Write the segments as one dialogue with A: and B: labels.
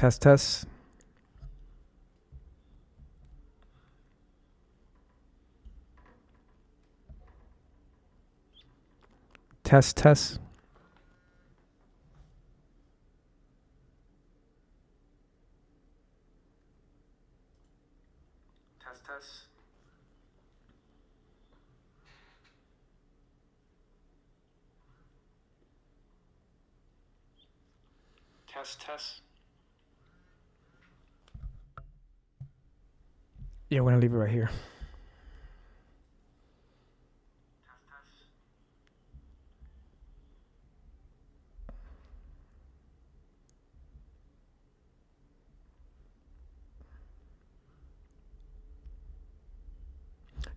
A: Test, test. Test, test. Test, test. Test, test. Yeah, we're gonna leave it right here.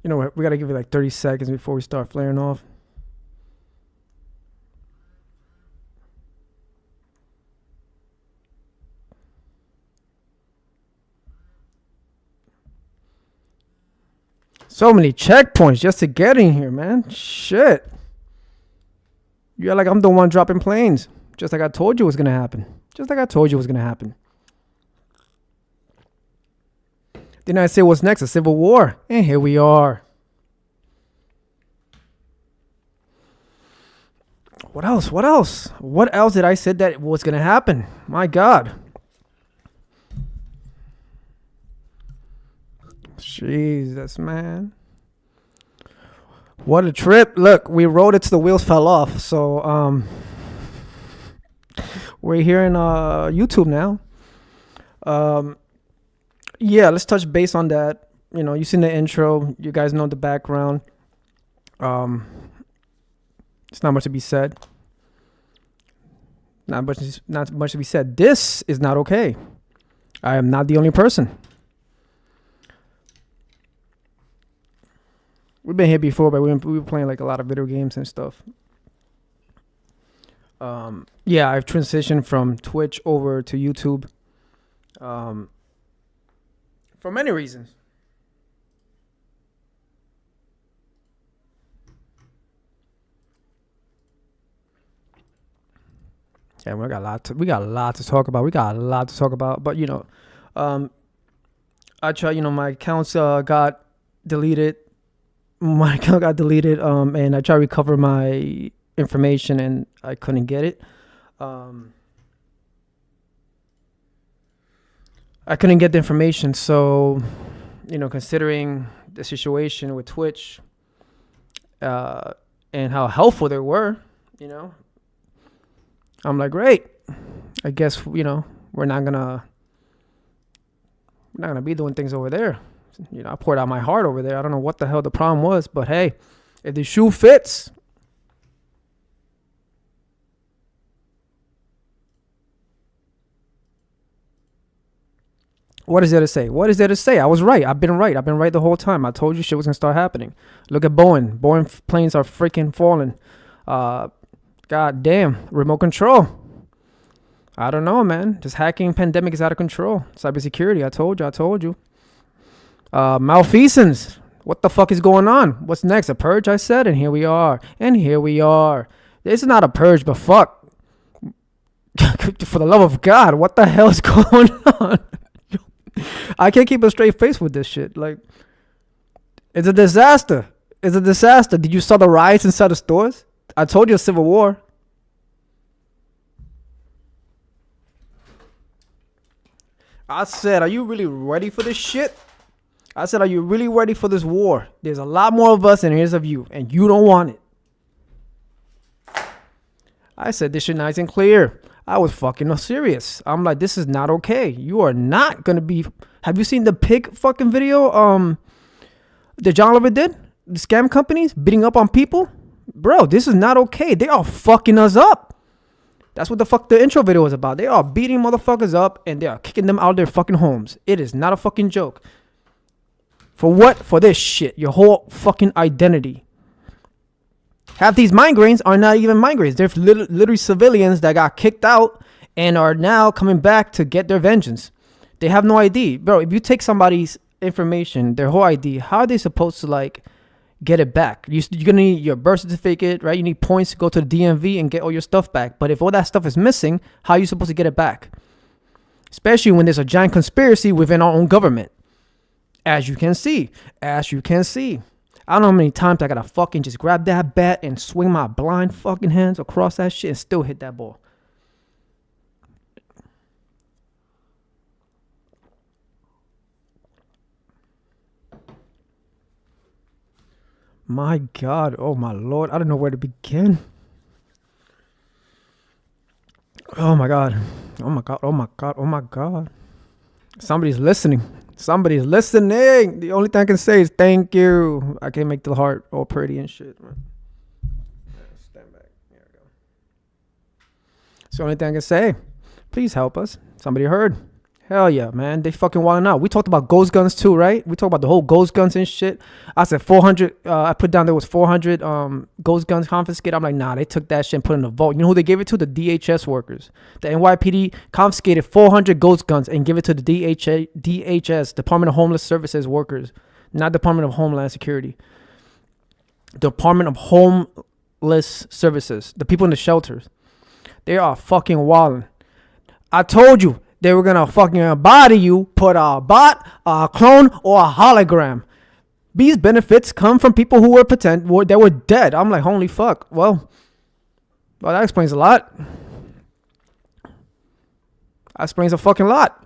A: You know what? We gotta give it like 30 seconds before we start flaring off. So many checkpoints just to get in here, man. Shit. You're like I'm the one dropping planes. Just like I told you was gonna happen. Just like I told you was gonna happen. Didn't I say what's next? A civil war. And here we are. What else? What else? What else did I say that was going to happen? My God. Jesus, man. What a trip. Look, we rode it till the wheels fell off. So, we're here in YouTube now. Yeah, let's touch base on that. You know, you seen the intro. You guys know the background. It's not much to be said. Not much to be said. This is not okay. I am not the only person. We've been here before, but we were playing like a lot of video games and stuff. Yeah, I've transitioned from Twitch over to YouTube. For many reasons. Yeah, we got a lot to talk about. But you know, I try. You know, my accounts got deleted. My account got deleted. And I tried to recover my information, and I couldn't get it. I couldn't get the information. So, you know, considering the situation with Twitch, and how helpful they were, you know, I'm like, great. I guess, you know, we're not gonna be doing things over there. You know, I poured out my heart over there. I don't know what the hell the problem was, but hey, if the shoe fits. What is there to say? What is there to say? I was right. I've been right. I've been right the whole time. I told you shit was gonna start happening. Look at Boeing. Boeing planes are freaking falling. God damn. Remote control. I don't know, man. This hacking pandemic is out of control. Cybersecurity. I told you. Malfeasance. What the fuck is going on? What's next? A purge, I said, and here we are. This is not a purge, but fuck. For the love of God, what the hell is going on? I can't keep a straight face with this shit. Like, it's a disaster. Did you saw the riots inside the stores? I told you a civil war. I said, are you really ready for this shit? I said, are you really ready for this war? There's a lot more of us than there is of you, and you don't want it. I said this shit nice and clear. I was fucking serious. I'm like, this is not okay. You are not gonna be. Have you seen the pig fucking video? That John Oliver did? The scam companies beating up on people? Bro, this is not okay. They are fucking us up. That's what the fuck the intro video was about. They are beating motherfuckers up and they are kicking them out of their fucking homes. It is not a fucking joke. For what? For this shit. Your whole fucking identity. Half these migraines are not even migraines. They're literally civilians that got kicked out and are now coming back to get their vengeance. They have no ID. Bro, if you take somebody's information, their whole ID, how are they supposed to, like, get it back? You're going to need your birth certificate, right? You need points to go to the DMV and get all your stuff back. But if all that stuff is missing, how are you supposed to get it back? especially when there's a giant conspiracy within our own government. As you can see. I don't know how many times I gotta fucking just grab that bat and swing my blind fucking hands across that shit and still hit that ball. My God. Oh, my Lord. I don't know where to begin. Oh, my God. Oh, my God. Oh, my God. Oh, my God. Somebody's listening. Somebody's listening. The only thing I can say is thank you. I can't make the heart all pretty and shit, man. Stand back. There we go. It's the only thing I can say. Please help us. Somebody heard. Hell yeah, man. They fucking wilding out. We talked about ghost guns too, right? We talked about the whole ghost guns and shit. I said 400. I put down there was 400 ghost guns confiscated. I'm like, nah, they took that shit and put it in a vault. You know who they gave it to? The DHS workers. The NYPD confiscated 400 ghost guns and give it to the DHS, Department of Homeless Services workers, not Department of Homeland Security. Department of Homeless Services, the people in the shelters. They are fucking wilding. I told you. They were going to fucking body you, put a bot, a clone, or a hologram. These benefits come from people who were they were dead. I'm like, holy fuck. Well, that explains a lot. That explains a fucking lot.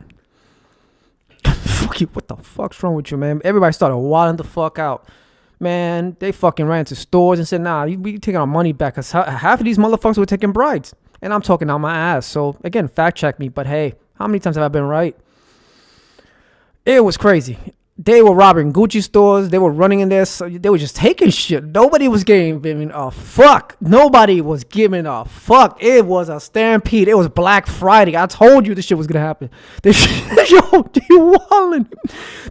A: Fuck you. What the fuck's wrong with you, man? Everybody started wilding the fuck out. Man, they fucking ran to stores and said, nah, we taking our money back. Because half of these motherfuckers were taking bribes. And I'm talking out my ass. So, again, fact check me. But hey. How many times have I been right? It was crazy. They were robbing Gucci stores. They were running in there. So they were just taking shit. Nobody was giving a fuck. Nobody was giving a fuck. It was a stampede. It was Black Friday. I told you this shit was going to happen.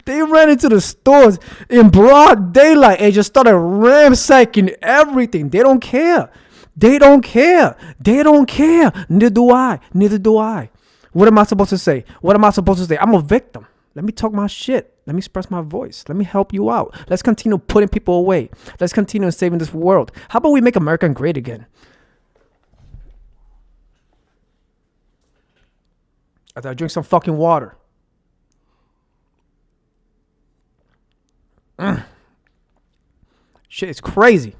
A: They ran into the stores in broad daylight and just started ransacking everything. They don't care. Neither do I. What am I supposed to say? I'm a victim. Let me talk my shit. Let me express my voice. Let me help you out. Let's continue putting people away. Let's continue saving this world. How about we make America great again? After I drink some fucking water. Shit, it's crazy.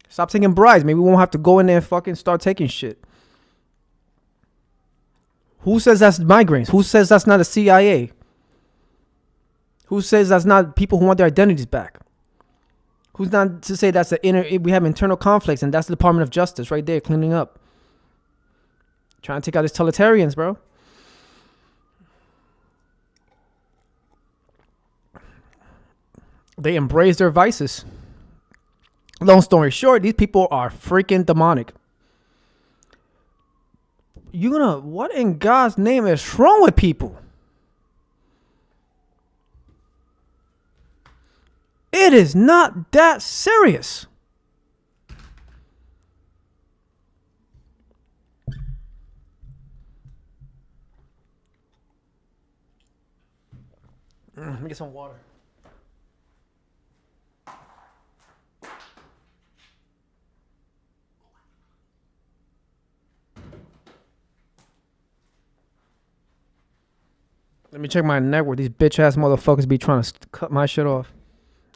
A: Stop taking bribes. Maybe we won't have to go in there and fucking start taking shit. Who says that's migrants? Who says that's not the CIA? Who says that's not people who want their identities back? Who's not to say that's we have internal conflicts and that's the Department of Justice right there cleaning up. Trying to take out these totalitarians, bro. They embrace their vices. Long story short, these people are freaking demonic. What in God's name is wrong with people? It is not that serious. Let me get some water. Let me check my network. These bitch ass motherfuckers be trying to cut my shit off.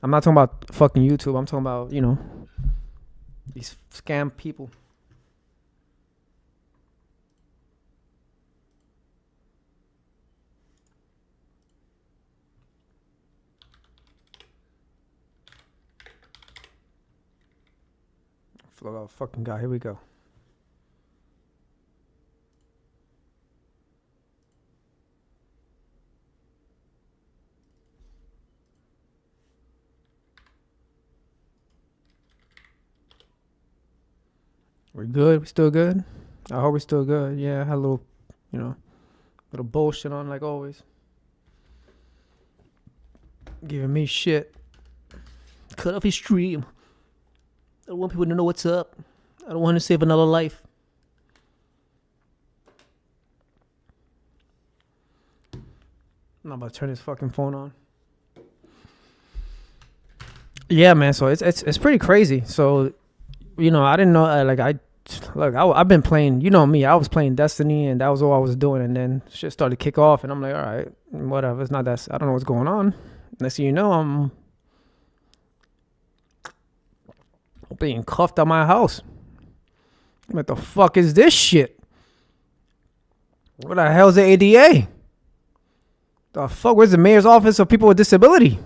A: I'm not talking about fucking YouTube. I'm talking about, these scam people. Float out fucking guy. Here we go. We're good. We still good. I hope we're still good. Yeah, I had a little, little bullshit on like always. Giving me shit. Cut off his stream. I don't want people to know what's up. I don't want to save another life. I'm not about to turn this fucking phone on. Yeah, man. So it's pretty crazy. So, I didn't know. look, I've been playing, you know me, I was playing Destiny and that was all I was doing. And then shit started to kick off and I'm like, all right, whatever. It's not that, I don't know what's going on. Next thing you know, I'm being cuffed out my house. What the fuck is this shit? What the hell's the ADA? The fuck, where's the mayor's office of people with disability?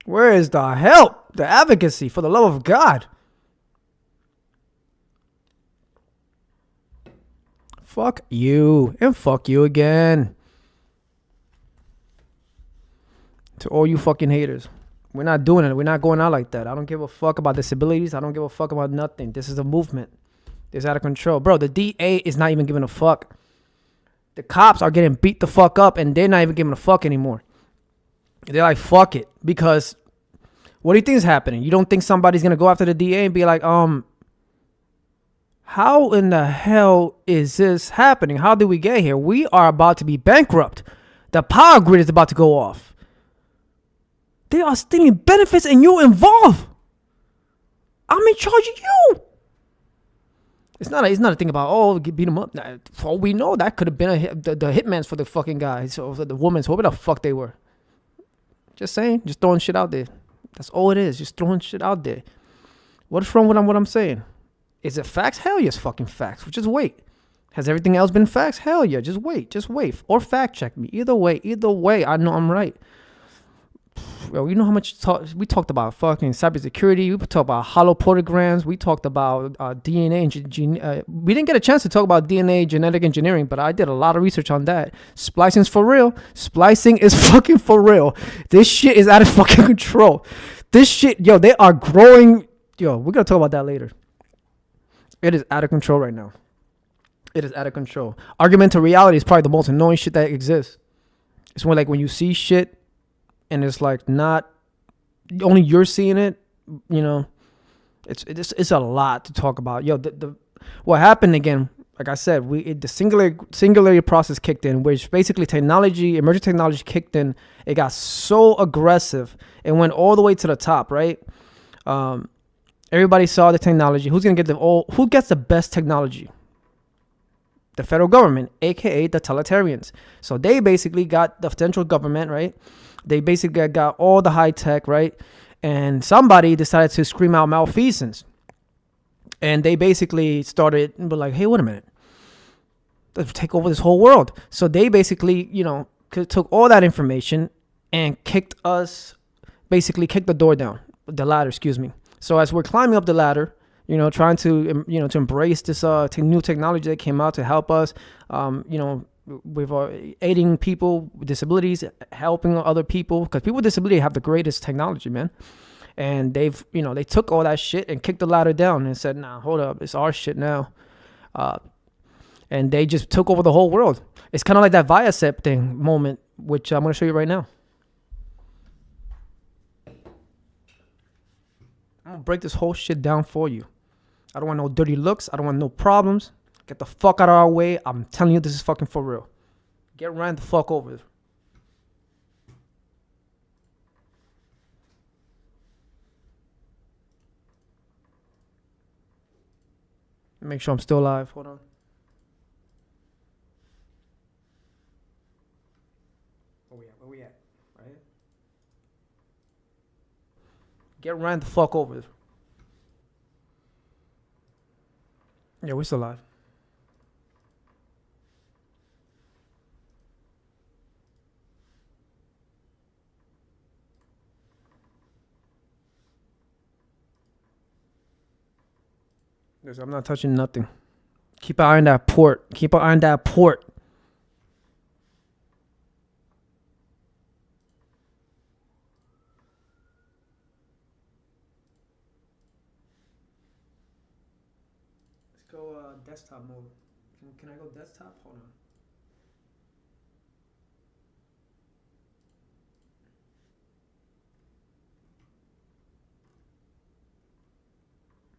A: Where is the help? The advocacy, for the love of God? Fuck you. And fuck you again. To all you fucking haters. We're not doing it. We're not going out like that. I don't give a fuck about disabilities. I don't give a fuck about nothing. This is a movement. It's out of control. Bro, the DA is not even giving a fuck. The cops are getting beat the fuck up and they're not even giving a fuck anymore. They're like, fuck it. Because what do you think is happening? You don't think somebody's going to go after the DA and be like, how in the hell is this happening? How did we get here? We are about to be bankrupt. The power grid is about to go off. They are stealing benefits and you're involved. I'm in charge of you. It's not a thing about, beat them up. For all we know, that could have been the hitmans for the fucking guys. So the women, whoever the fuck they were. Just saying. Just throwing shit out there. That's all it is. Just throwing shit out there. What's wrong with what I'm saying? Is it facts? Hell yes, fucking facts. Just wait. Has everything else been facts? Hell yeah. Just wait. Or fact check me. Either way, I know I'm right. Yo, you know how much we talked about fucking cybersecurity. We talked about holograms. We talked about DNA. We didn't get a chance to talk about DNA genetic engineering, but I did a lot of research on that. Splicing's for real. Splicing is fucking for real. This shit is out of fucking control. This shit, yo, they are growing. Yo, we're going to talk about that later. It is out of control right now. It is out of control. Augmented reality is probably the most annoying shit that exists. It's more like when you see shit and it's like not only you're seeing it, you know, it's a lot to talk about. Yo, what happened again, like I said, the singularity process kicked in, which basically emerging technology kicked in. It got so aggressive. It went all the way to the top, right? Everybody saw the technology. Who gets the best technology? The federal government, aka the totalitarians. So they basically got the central government, right? They basically got all the high tech, right? And somebody decided to scream out malfeasance. And they basically started like, hey, wait a minute. Let's take over this whole world. So they basically, took all that information and kicked the door down, the ladder, excuse me. So as we're climbing up the ladder, trying to, to embrace this new technology that came out to help us, with aiding people with disabilities, helping other people, because people with disability have the greatest technology, man. And they took all that shit and kicked the ladder down and said, nah, hold up, it's our shit now. And they just took over the whole world. It's kind of like that Viasat thing moment, which I'm going to show you right now. I'm going to break this whole shit down for you. I don't want no dirty looks. I don't want no problems. Get the fuck out of our way. I'm telling you, this is fucking for real. Get ran the fuck over. Make sure I'm still alive. Hold on. Where we at? Right here? Get ran the fuck over. Yeah, we're still alive. I'm not touching nothing. Keep an eye on that port. Keep an eye on that port. Let's go desktop mode. Can I go desktop? Hold on.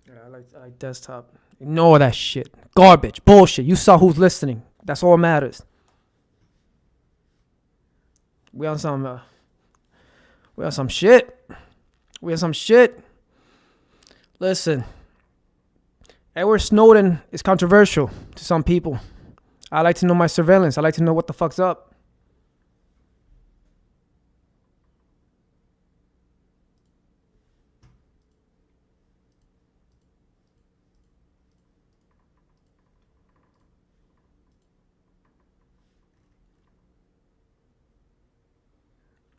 A: Yeah, I like desktop. Ignore that shit. Garbage. Bullshit. You saw who's listening. That's all that matters. We on some shit. Listen. Edward Snowden is controversial to some people. I like to know my surveillance. I like to know what the fuck's up.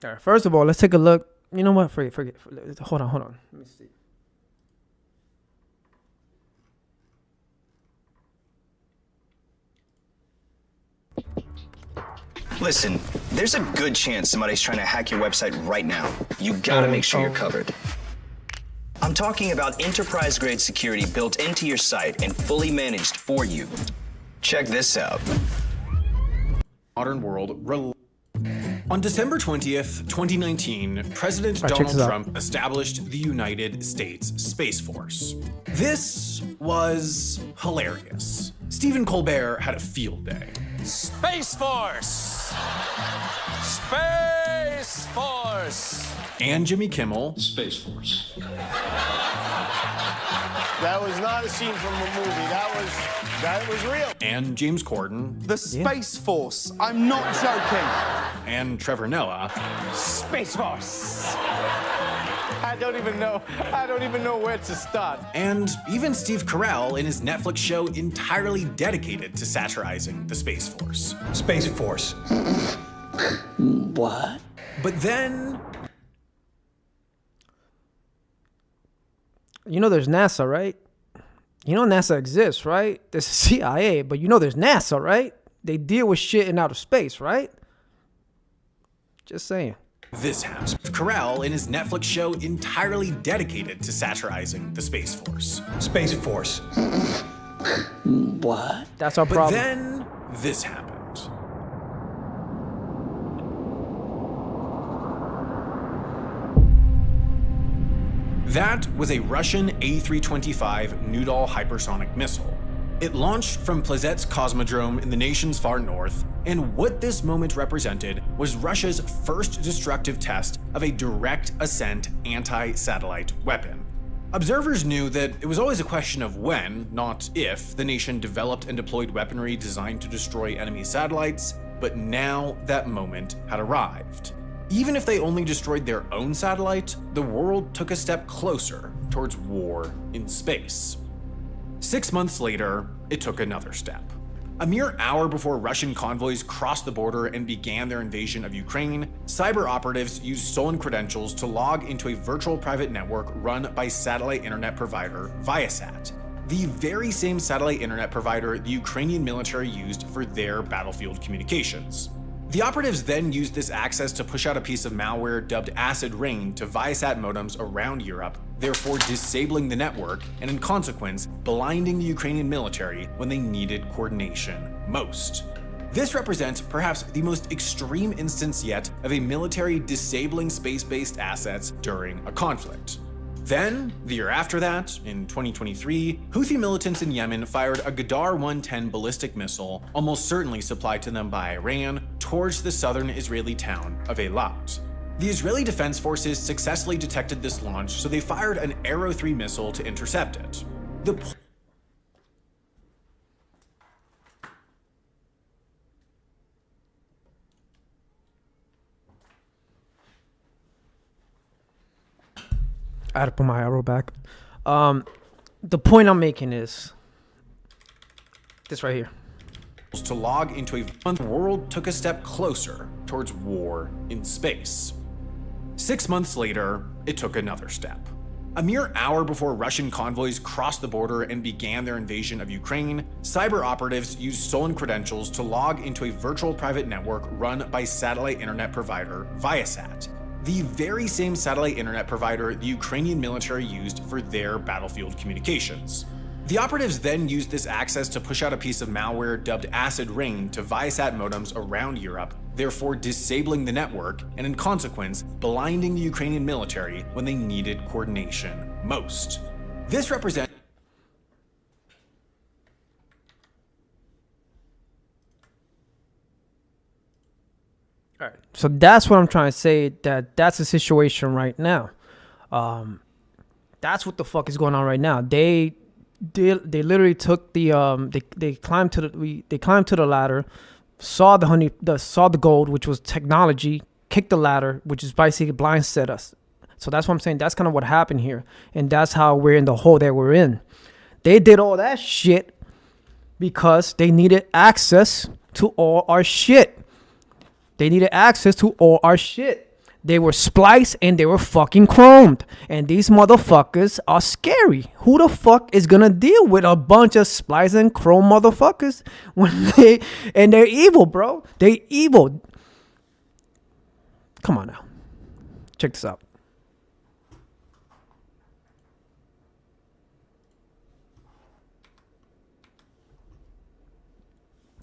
A: All right, first of all, let's take a look. You know what? Forget. Hold on. Let me see.
B: Listen, there's a good chance somebody's trying to hack your website right now. You gotta make sure you're covered. I'm talking about enterprise-grade security built into your site and fully managed for you. Check this out.
C: Modern world. On December 20th, 2019, President Donald Trump established the United States Space Force. This was hilarious. Stephen Colbert had a field day.
D: Space Force! Space Force!
C: And Jimmy Kimmel.
E: Space Force.
D: That was not a scene from a movie. That was real.
C: And James Corden.
F: The Space Force. I'm not joking.
C: And Trevor Noah.
D: Space Force! I don't even know where to start.
C: And even Steve Carell in his Netflix show entirely dedicated to satirizing the Space Force.
E: Space Force.
F: What?
C: But then...
A: You know there's NASA, right? You know NASA exists, right? There's CIA, but you know there's NASA, right? They deal with shit in outer space, right? Just saying.
C: This happened. Carell in his Netflix show entirely dedicated to satirizing the Space Force.
E: Space Force.
F: What?
A: That's our
C: But
A: problem.
C: then this happened. That was a Russian A325 Noodle hypersonic missile. It launched from Plesetsk Cosmodrome in the nation's far north, and what this moment represented was Russia's first destructive test of a direct ascent anti-satellite weapon. Observers knew that it was always a question of when, not if, the nation developed and deployed weaponry designed to destroy enemy satellites, but now that moment had arrived. Even if they only destroyed their own satellite, the world took a step closer towards war in space. 6 months later, it took another step. A mere hour before Russian convoys crossed the border and began their invasion of Ukraine, cyber operatives used stolen credentials to log into a virtual private network run by satellite internet provider Viasat, the very same satellite internet provider the Ukrainian military used for their battlefield communications. The operatives then used this access to push out a piece of malware dubbed Acid Rain to Viasat modems around Europe, therefore disabling the network and in consequence blinding the Ukrainian military when they needed coordination most. This represents perhaps the most extreme instance yet of a military disabling space-based assets during a conflict. Then, the year after that, in 2023, Houthi militants in Yemen fired a Ghadar 110 ballistic missile, almost certainly supplied to them by Iran, towards the southern Israeli town of Eilat. The Israeli Defense Forces successfully detected this launch, so they fired an Arrow 3 missile to intercept it.
A: I had to put my arrow back. The point I'm making is this right here.
C: To log into a world took a step closer towards war in space. 6 months later, it took another step. A mere hour before Russian convoys crossed the border and began their invasion of Ukraine, cyber operatives used stolen credentials to log into a virtual private network run by satellite internet provider Viasat, the very same satellite internet provider the Ukrainian military used for their battlefield communications. The operatives then used this access to push out a piece of malware dubbed Acid Rain to Viasat modems around Europe, therefore disabling the network and in consequence blinding the Ukrainian military when they needed coordination most. This represents
A: All right. So that's what I'm trying to say, that's the situation right now. That's what the fuck is going on right now. they literally took the they climbed to the ladder, saw the gold, which was technology, kicked the ladder, which is basically blindsided us. So that's what I'm saying. That's kind of what happened here, and that's how we're in the hole that we're in. They did all that shit because they needed access to all our shit. They needed access to all our shit. They were spliced and they were fucking chromed. And these motherfuckers are scary. Who the fuck is gonna deal with a bunch of spliced and chrome motherfuckers and they're evil, bro. They evil. Come on now. Check this out.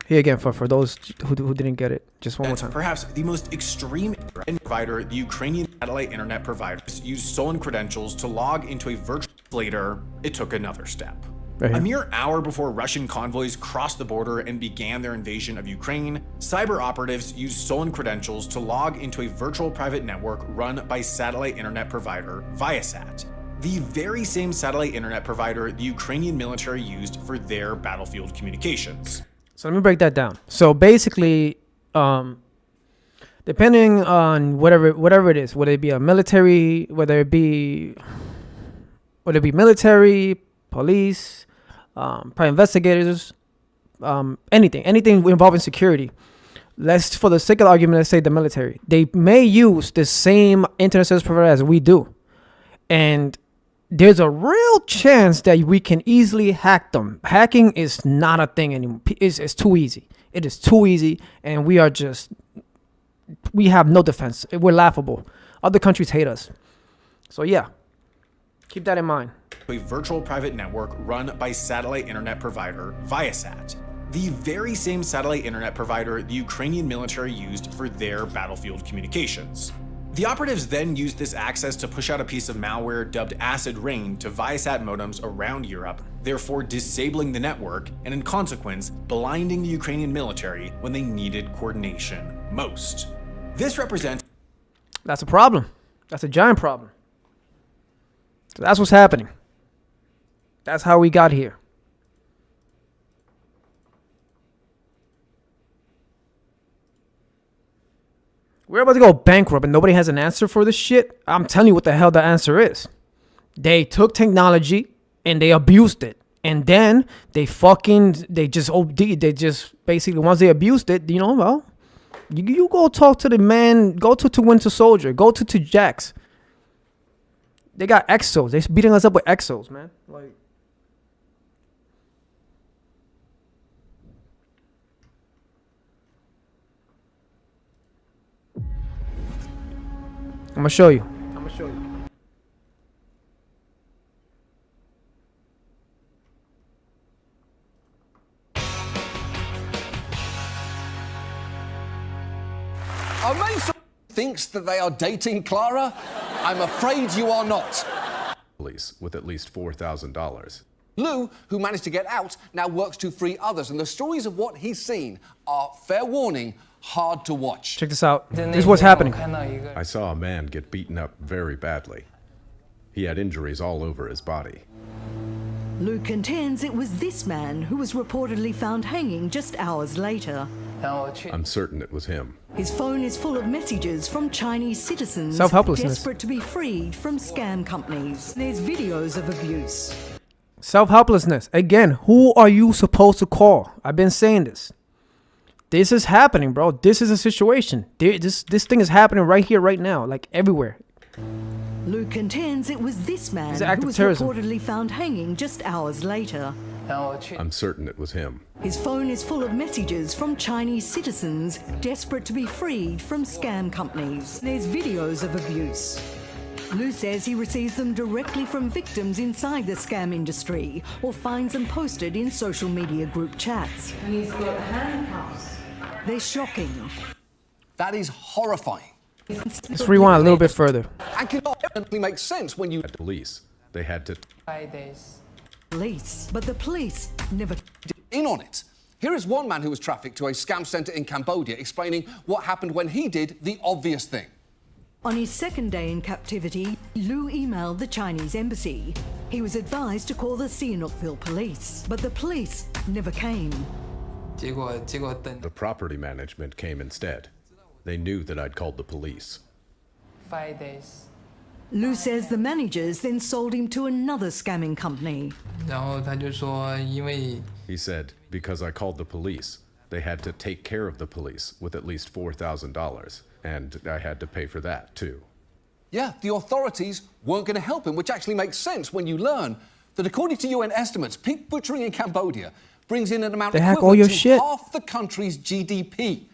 A: Here again, for those who didn't get it, just one more time.
C: Perhaps the most extreme provider, the Ukrainian satellite internet providers, used stolen credentials to log into a virtual. Later, it took another step.
A: Right.
C: A mere hour before Russian convoys crossed the border and began their invasion of Ukraine, cyber operatives used stolen credentials to log into a virtual private network run by satellite internet provider Viasat, the very same satellite internet provider the Ukrainian military used for their battlefield communications.
A: So let me break that down. So basically, depending on whatever it is, whether it be a military, whether it be military, police, private investigators, anything involving security. For the sake of the argument, let's say the military. They may use the same internet service provider as we do, and there's a real chance that we can easily hack them. Hacking is not a thing anymore. It's too easy. It is too easy, and we have no defense. We're laughable. Other countries hate us. So yeah, keep that in mind.
C: A virtual private network run by satellite internet provider Viasat, the very same satellite internet provider the Ukrainian military used for their battlefield communications. The operatives then used this access to push out a piece of malware dubbed Acid Rain to Viasat modems around Europe, therefore disabling the network and in consequence blinding the Ukrainian military when they needed coordination most. This represents...
A: That's a problem. That's a giant problem. So that's what's happening. That's how we got here. We're about to go bankrupt and nobody has an answer for this shit. I'm telling you what the hell the answer is. They took technology and they abused it. And then they just OD'd. They just basically, once they abused it, well, you go talk to the man, go to Winter Soldier, go to Jax. They got exos. They're beating us up with exos, man. Like, I'm gonna show you.
G: Mason thinks that they are dating Clara. I'm afraid you are not.
H: Police with at least $4,000.
G: Lou, who managed to get out, now works to free others, and the stories of what he's seen are, fair warning, hard to watch.
A: Check this out. This is what's happening.
H: I saw a man get beaten up very badly. He had injuries all over his body.
I: Lou contends it was this man who was reportedly found hanging just hours later.
H: I'm certain it was him.
I: His phone is full of messages from Chinese citizens desperate to be freed from scam companies. There's videos of abuse.
A: Self-helplessness. Again, who are you supposed to call? I've been saying this. This is happening, bro. This is a situation. This thing is happening right here, right now, like everywhere.
I: Lou contends it was this man who was reportedly found hanging just hours later.
H: I'm certain it was him.
I: His phone is full of messages from Chinese citizens desperate to be freed from scam companies. There's videos of abuse. Lou says he receives them directly from victims inside the scam industry or finds them posted in social media group chats. And he's got handcuffs. They're shocking.
G: That is horrifying.
A: Let's rewind a little bit further.
G: And can definitely make sense when you...
H: Police. They had to...
I: Police. But the police never...
G: in on it. Here is one man who was trafficked to a scam centre in Cambodia explaining what happened when he did the obvious thing.
I: On his second day in captivity, Lu emailed the Chinese embassy. He was advised to call the Sihanoukville police, but the police never came.
H: The property management came instead. They knew that I'd called the police.
J: 5 days.
I: Lu says the managers then sold him to another scamming company.
J: 然后他就说，因为
H: He said, because I called the police, they had to take care of the police with at least $4,000, and I had to pay for that too.
G: Yeah, the authorities weren't going to help him, which actually makes sense when you learn that according to UN estimates, pig butchering in Cambodia brings in an amount
A: They hack all your
G: equivalent to
A: shit.
G: half the country's GDP.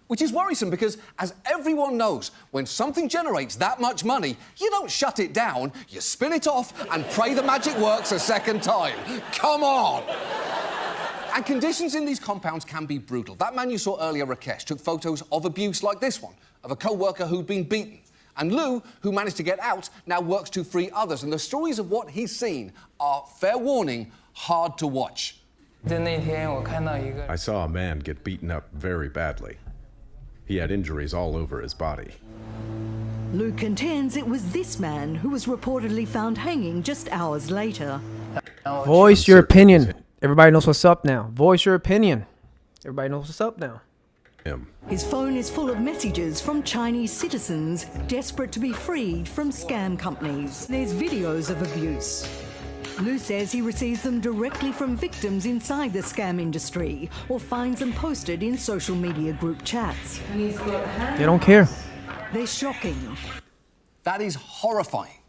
G: Which is worrisome because, as everyone knows, when something generates that much money, you don't shut it down, you spin it off and pray the magic works a second time. Come on! And conditions in these compounds can be brutal. That man you saw earlier, Rakesh, took photos of abuse like this one, of a co-worker who'd been beaten. And Lou, who managed to get out, now works to free others. And the stories of what he's seen are, fair warning, hard to watch.
J: 在那天我看到一个
H: I saw a man get beaten up very badly. He had injuries all over his body.
I: Lu contends it was this man who was reportedly found hanging just hours later.
A: Voice your opinion. Everybody knows what's up now. Voice your opinion. Everybody knows what's up now.
H: Him.
I: His phone is full of messages from Chinese citizens desperate to be freed from scam companies. There's videos of abuse. Lu says he receives them directly from victims inside the scam industry or finds them posted in social media group chats.
A: They don't care.
I: They're shocking.
G: That is horrifying.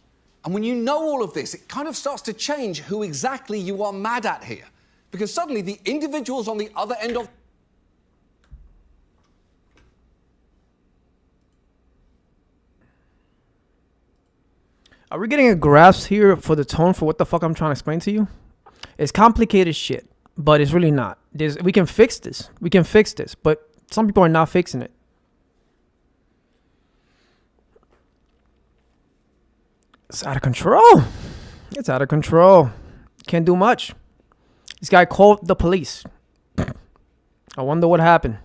G: And when you know all of this, it kind of starts to change who exactly you are mad at here. Because suddenly the individuals on the other end of
A: Are we getting a grasp here for the tone for what the fuck I'm trying to explain to you? It's complicated shit, but it's really not. We can fix this. We can fix this, but some people are not fixing it. It's out of control. It's out of control. Can't do much. This guy called the police. I wonder what happened.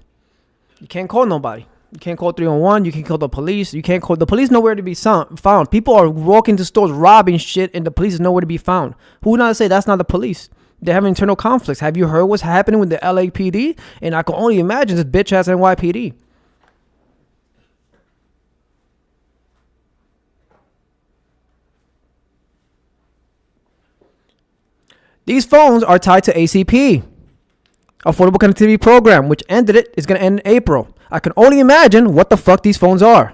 A: You can't call nobody. You can't call 311. You can't call the police. You can't call the police. Nowhere to be found. People are walking to stores robbing shit, and the police is nowhere to be found. Who not to say that's not the police? They have internal conflicts. Have you heard what's happening with the LAPD? And I can only imagine this bitch ass NYPD. These phones are tied to ACP, Affordable Connectivity Program, which ended it. Is going to end in April. I can only imagine what the fuck these phones are.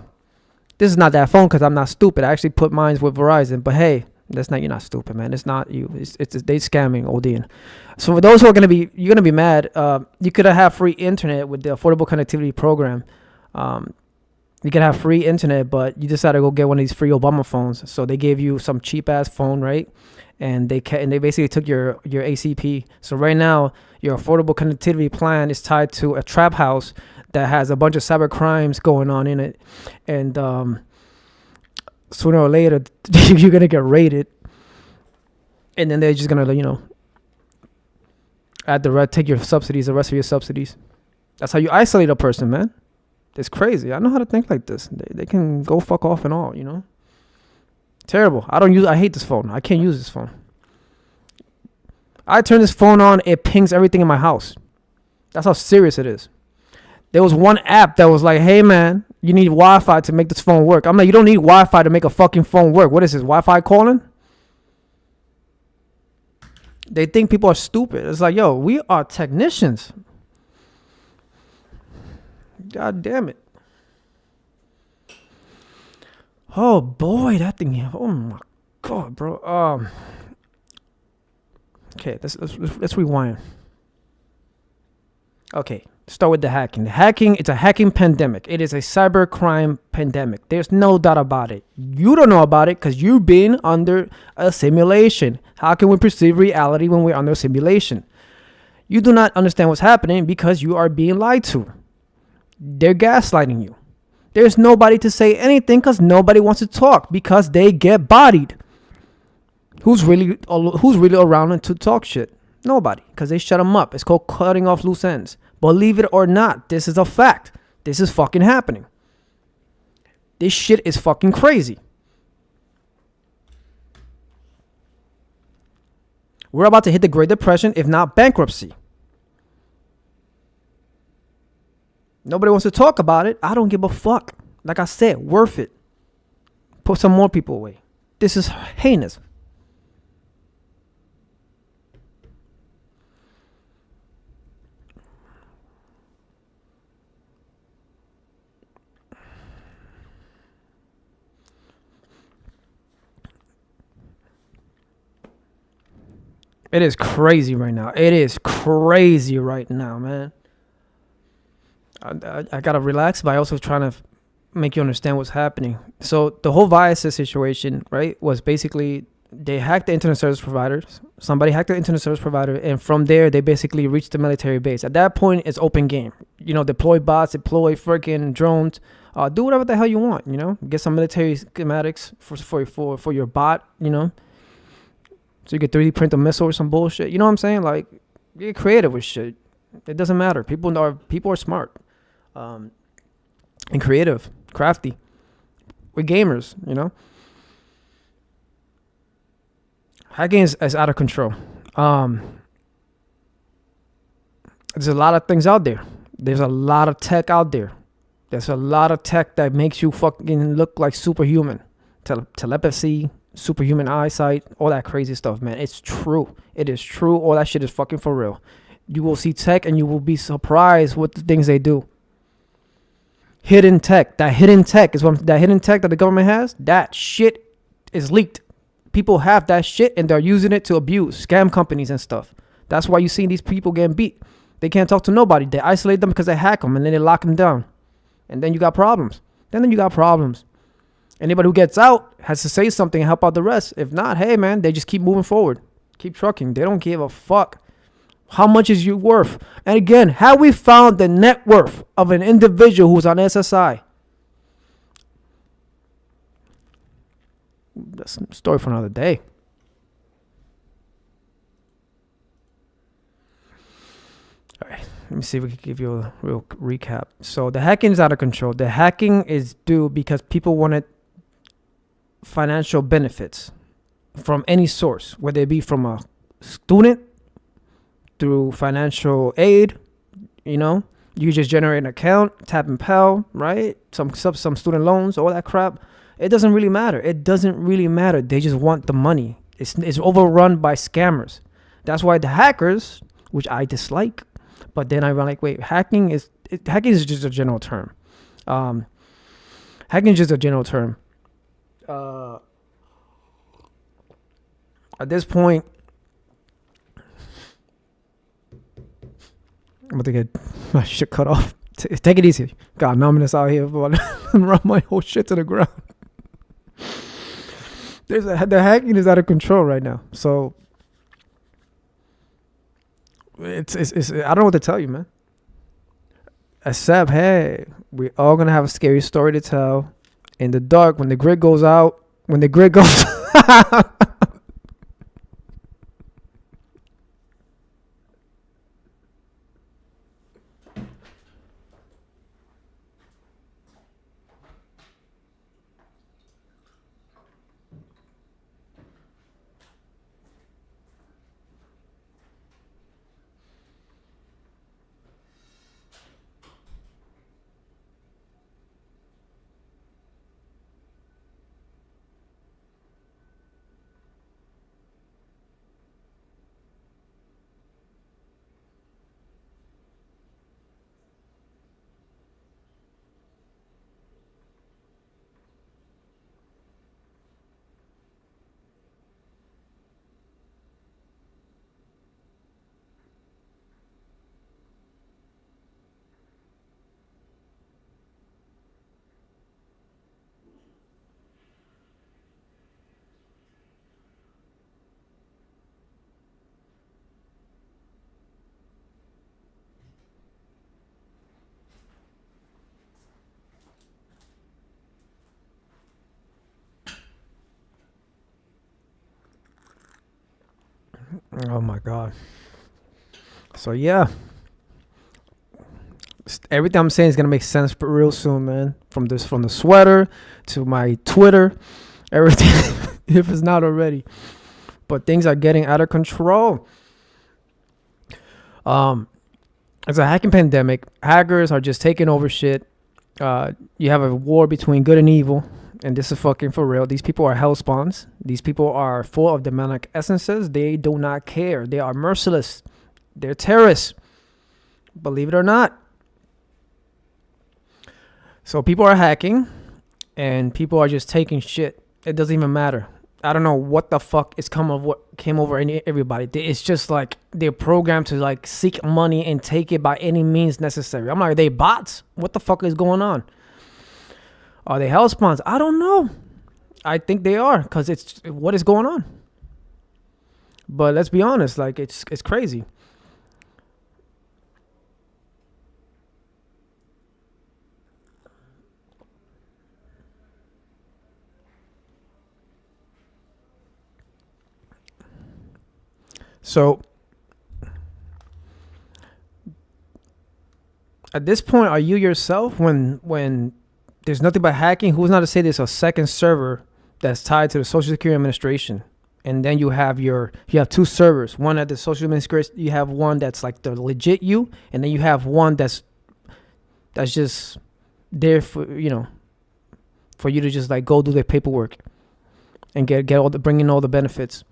A: This is not that phone because I'm not stupid. I actually put mine with Verizon. But hey, that's not, you're not stupid, man. It's not you. It's they scamming ODing. So for those who are going to be, you're going to be mad. You could have free internet with the Affordable Connectivity Program. You could have free internet, but you decided to go get one of these free Obama phones. So they gave you some cheap ass phone, right? And they basically took your ACP. So right now, your Affordable Connectivity plan is tied to a trap house that has a bunch of cyber crimes going on in it. And sooner or later, you're going to get raided. And then they're just going to, take your subsidies, the rest of your subsidies. That's how you isolate a person, man. It's crazy. I know how to think like this. They can go fuck off and all, Terrible. I hate this phone. I can't use this phone. I turn this phone on, it pings everything in my house. That's how serious it is. There was one app that was like, hey man, you need Wi-Fi to make this phone work. I'm like, you don't need Wi-Fi to make a fucking phone work. What is this, Wi-Fi calling? They think people are stupid. It's like, yo, we are technicians. God damn it. Oh boy, that thing. Oh my god, bro. Okay, let's rewind. Okay, start with the hacking. The hacking, it's a hacking pandemic. It is a cyber crime pandemic. There's no doubt about it. You don't know about it because you've been under a simulation. How can we perceive reality when we're under a simulation? You do not understand what's happening because you are being lied to. They're gaslighting you. There's nobody to say anything because nobody wants to talk because they get bodied. Who's really around to talk shit? Nobody, because they shut them up. It's called cutting off loose ends. Believe it or not, this is a fact. This is fucking happening. This shit is fucking crazy. We're about to hit the Great Depression, if not bankruptcy. Nobody wants to talk about it. I don't give a fuck. Like I said, worth it. Put some more people away. This is heinous. It is crazy right now. It is crazy right now, man. I gotta relax, but I also trying to make you understand what's happening. So the whole Viasys situation, right, was basically they hacked the internet service providers. Somebody hacked the internet service provider, and from there they basically reached the military base. At that point, it's open game. You know, deploy bots, deploy freaking drones, do whatever the hell you want. You know, get some military schematics for your bot. You know. So you could 3D print a missile or some bullshit. You know what I'm saying? Like, get creative with shit. It doesn't matter. People are smart, and creative, crafty. We're gamers, you know. Hacking is out of control. There's a lot of things out there. There's a lot of tech out there. There's a lot of tech that makes you fucking look like superhuman. Telepathy, superhuman eyesight, all that crazy stuff, man. It's true. It is true. All that shit is fucking for real. You will see tech and you will be surprised with the things they do. Hidden tech. That hidden tech that the government has, that shit is leaked. People have that shit and they're using it to abuse, scam companies and stuff. That's why you see these people getting beat. They can't talk to nobody. They isolate them because they hack them and then they lock them down. And then you got problems. Anybody who gets out has to say something and help out the rest. If not, hey, man, they just keep moving forward. Keep trucking. They don't give a fuck. How much is you worth? And again, how we found the net worth of an individual who's on SSI? That's a story for another day. All right. Let me see if we can give you a real recap. So the hacking is out of control. The hacking is due because people wanted financial benefits from any source, whether it be from a student through financial aid. You know, you just generate an account, tap and pal, right? Some student loans, all that crap. It doesn't really matter. They just want the money. It's overrun by scammers. That's why the hackers, which I dislike, but then I'm like, wait, hacking is just a general term. Hacking is just a general term. At this point, I'm about to get my shit cut off. Take it easy. God, numbness out here, but run my whole shit to the ground. The hacking is out of control right now. So it's I don't know what to tell you, man. Except, hey, we're all gonna have a scary story to tell in the dark when the grid goes out. When the grid goes Oh my God. So yeah, everything I'm saying is gonna make sense real soon, man. From the sweater to my Twitter, everything, if it's not already. But things are getting out of control. It's a hacking pandemic. Hackers are just taking over shit. You have a war between good and evil, and this is fucking for real. These people are hell spawns. These people are full of demonic essences. They do not care. They are merciless. They're terrorists. Believe it or not. So people are hacking, and people are just taking shit. It doesn't even matter. I don't know what the fuck is came over everybody. It's just like they're programmed to like seek money and take it by any means necessary. I'm like, are they bots? What the fuck is going on? Are they hell spawns? I don't know. I think they are, because it's what is going on. But let's be honest, like it's crazy. So at this point, are you yourself when there's nothing but hacking? Who's not to say there's a second server that's tied to the Social Security Administration, and then you have two servers, one at the Social Administration, you have one that's like the legit you, and then you have one that's just there for for you to just like go do the paperwork and bring in all the benefits.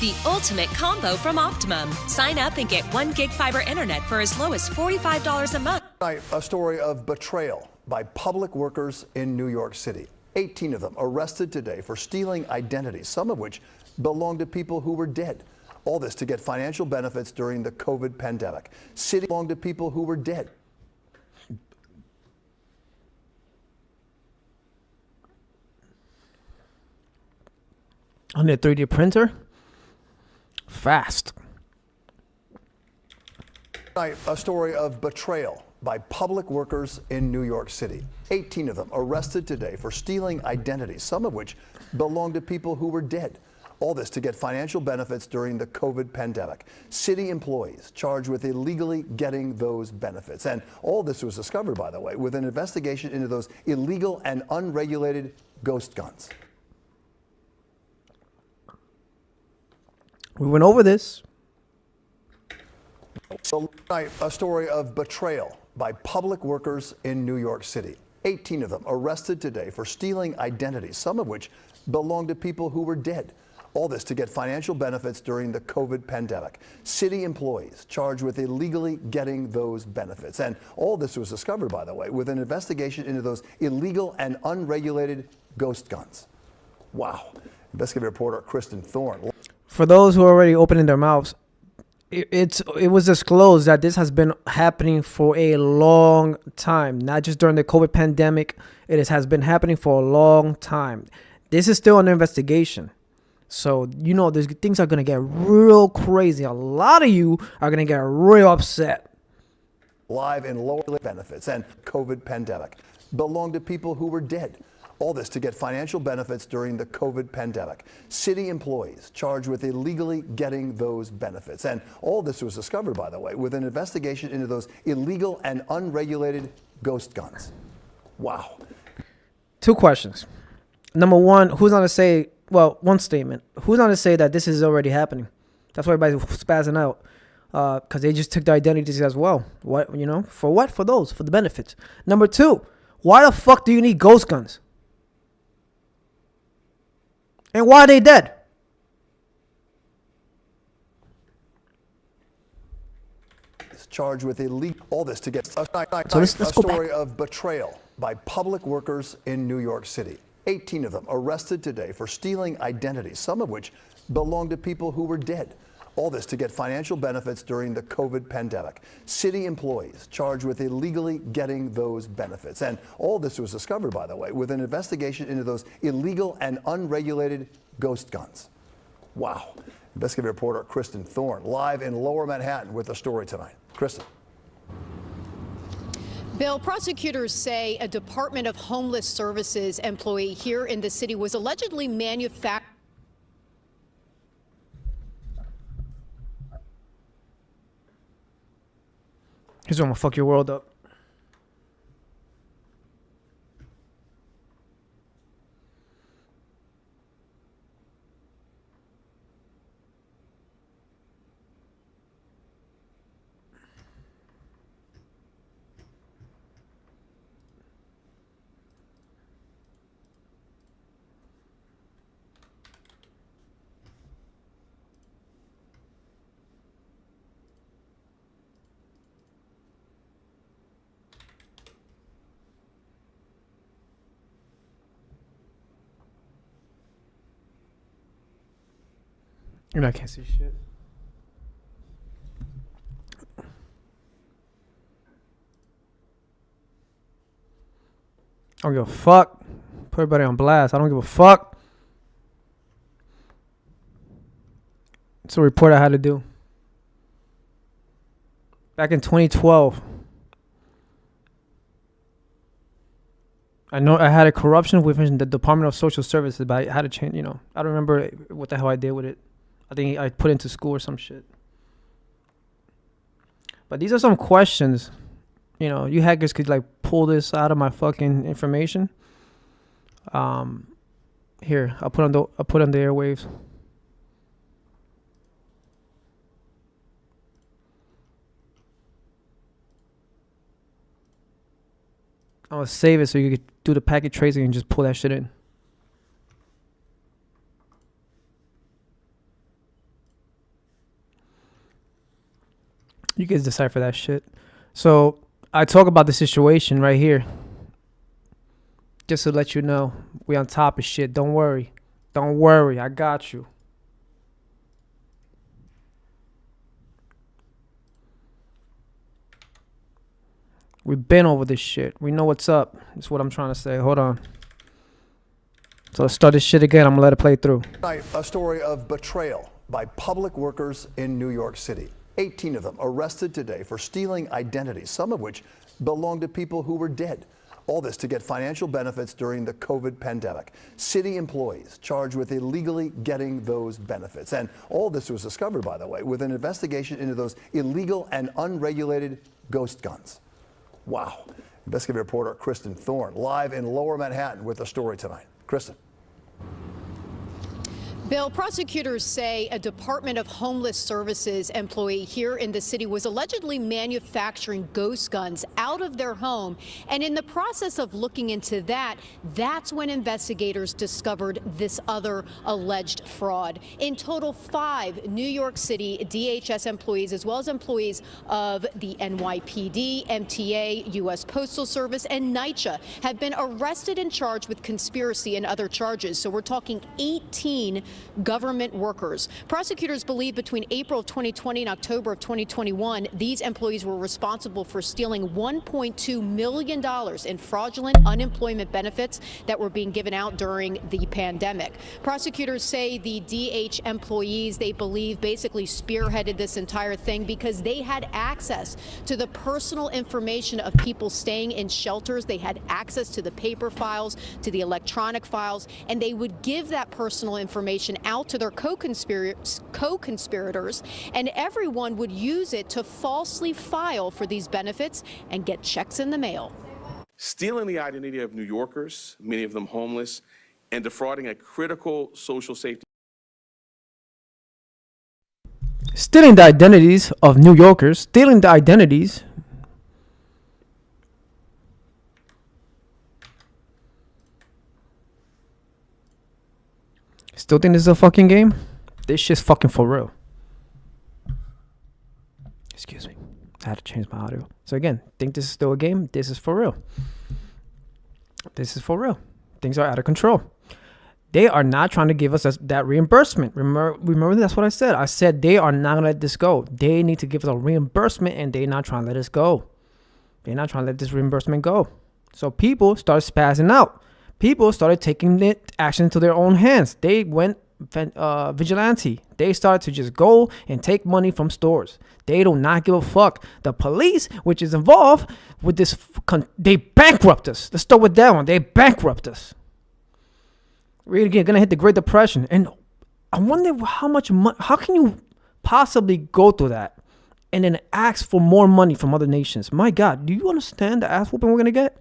K: The ultimate combo from Optimum. Sign up and get 1 gig fiber internet for as low as $45 a month.
E: A story of betrayal by public workers in New York City. 18 of them arrested today for stealing identities, some of which belong to people who were dead. All this to get financial benefits during the COVID pandemic. City belonged to people who were dead.
A: On their 3D printer? Fast.
E: A story of betrayal by public workers in New York City. 18 of them arrested today for stealing identities, some of which belong to people who were dead. All this to get financial benefits during the COVID pandemic. City employees charged with illegally getting those benefits. And all this was discovered, by the way, with an investigation into those illegal and unregulated ghost guns.
A: We went over this.
E: So a story of betrayal by public workers in New York City. 18 of them arrested today for stealing identities, some of which belong to people who were dead. All this to get financial benefits during the COVID pandemic. City employees charged with illegally getting those benefits. And all this was discovered, by the way, with an investigation into those illegal and unregulated ghost guns. Wow. Investigative reporter Kristen Thorne.
A: For those who are already opening their mouths, it was disclosed that this has been happening for a long time, not just during the COVID pandemic. It has been happening for a long time. This is still under investigation. So, these things are going to get real crazy. A lot of you are going to get real upset.
E: Live in lower benefits and COVID pandemic belong to people who were dead. All this to get financial benefits during the COVID pandemic. City employees charged with illegally getting those benefits. And all this was discovered, by the way, with an investigation into those illegal and unregulated ghost guns. Wow.
A: 2 questions. Number 1, who's going to say, one statement. Who's going to say that this is already happening? That's why everybody's spazzing out. Because they just took their identities as well. What, for what? For those, for the benefits. Number 2, why the fuck do you need ghost guns? And why are they dead?
E: Charged with illegal. All this to get
A: So let's
E: a
A: go
E: story
A: back.
E: of betrayal by public workers in New York City. 18 of them arrested today for stealing identities, some of which belong to people who were dead. All this to get financial benefits during the COVID pandemic. City employees charged with illegally getting those benefits. And all this was discovered, by the way, with an investigation into those illegal and unregulated ghost guns. Wow. Investigative reporter Kristen Thorne live in Lower Manhattan with the story tonight. Kristen.
L: Bill, prosecutors say a Department of Homeless Services employee here in the city was allegedly manufactured.
A: He's gonna fuck your world up. I can't see shit. I don't give a fuck. Put everybody on blast. I don't give a fuck. It's a report I had to do. Back in 2012. I know I had a corruption within the Department of Social Services, but I had to change, I don't remember what the hell I did with it. I think I put into school or some shit. But these are some questions. You hackers could like pull this out of my fucking information. Here, I'll put on the airwaves. I'm gonna save it so you could do the packet tracing and just pull that shit in. You guys decipher that shit. So I talk about the situation right here. Just to let you know, we on top of shit. Don't worry. Don't worry. I got you. We've been over this shit. We know what's up. That's what I'm trying to say. Hold on. So let's start this shit again. I'm gonna let it play through.
E: Tonight, a story of betrayal by public workers in New York City. 18 of them arrested today for stealing identities, some of which belong to people who were dead. All this to get financial benefits during the COVID pandemic. City employees charged with illegally getting those benefits. And all this was discovered, by the way, with an investigation into those illegal and unregulated ghost guns. Wow. Investigative reporter Kristen Thorne live in Lower Manhattan with the story tonight. Kristen.
L: Bill, prosecutors say a Department of Homeless Services employee here in the city was allegedly manufacturing ghost guns out of their home. And in the process of looking into that, that's when investigators discovered this other alleged fraud. In total, 5 New York City DHS employees, as well as employees of the NYPD, MTA, U.S. Postal Service, and NYCHA, have been arrested and charged with conspiracy and other charges. So we're talking 18 government workers. Prosecutors believe between April of 2020 and October of 2021, these employees were responsible for stealing $1.2 million in fraudulent unemployment benefits that were being given out during the pandemic. Prosecutors say the DH employees, they believe, basically spearheaded this entire thing because they had access to the personal information of people staying in shelters. They had access to the paper files, to the electronic files, and they would give that personal information out to their co-conspirators, and everyone would use it to falsely file for these benefits and get checks in the mail.
M: Stealing the identity of New Yorkers, many of them homeless, and defrauding a critical social safety.
A: Stealing the identities of New Yorkers, stealing the identities. Still think this is a fucking game? This shit's fucking for real. Excuse me. I had to change my audio. So again, think this is still a game? This is for real. This is for real. Things are out of control. They are not trying to give us that reimbursement. Remember that's what I said. I said they are not going to let this go. They need to give us a reimbursement, and they're not trying to let us go. They're not trying to let this reimbursement go. So people started spazzing out. People started taking action into their own hands. They went vigilante. They started to just go and take money from stores. They do not give a fuck. The police, which is involved with this, they bankrupt us. Let's start with that one. They bankrupt us. We're again gonna hit the Great Depression, and I wonder how much money. How can you possibly go through that and then ask for more money from other nations? My God, do you understand the ass whooping we're gonna get?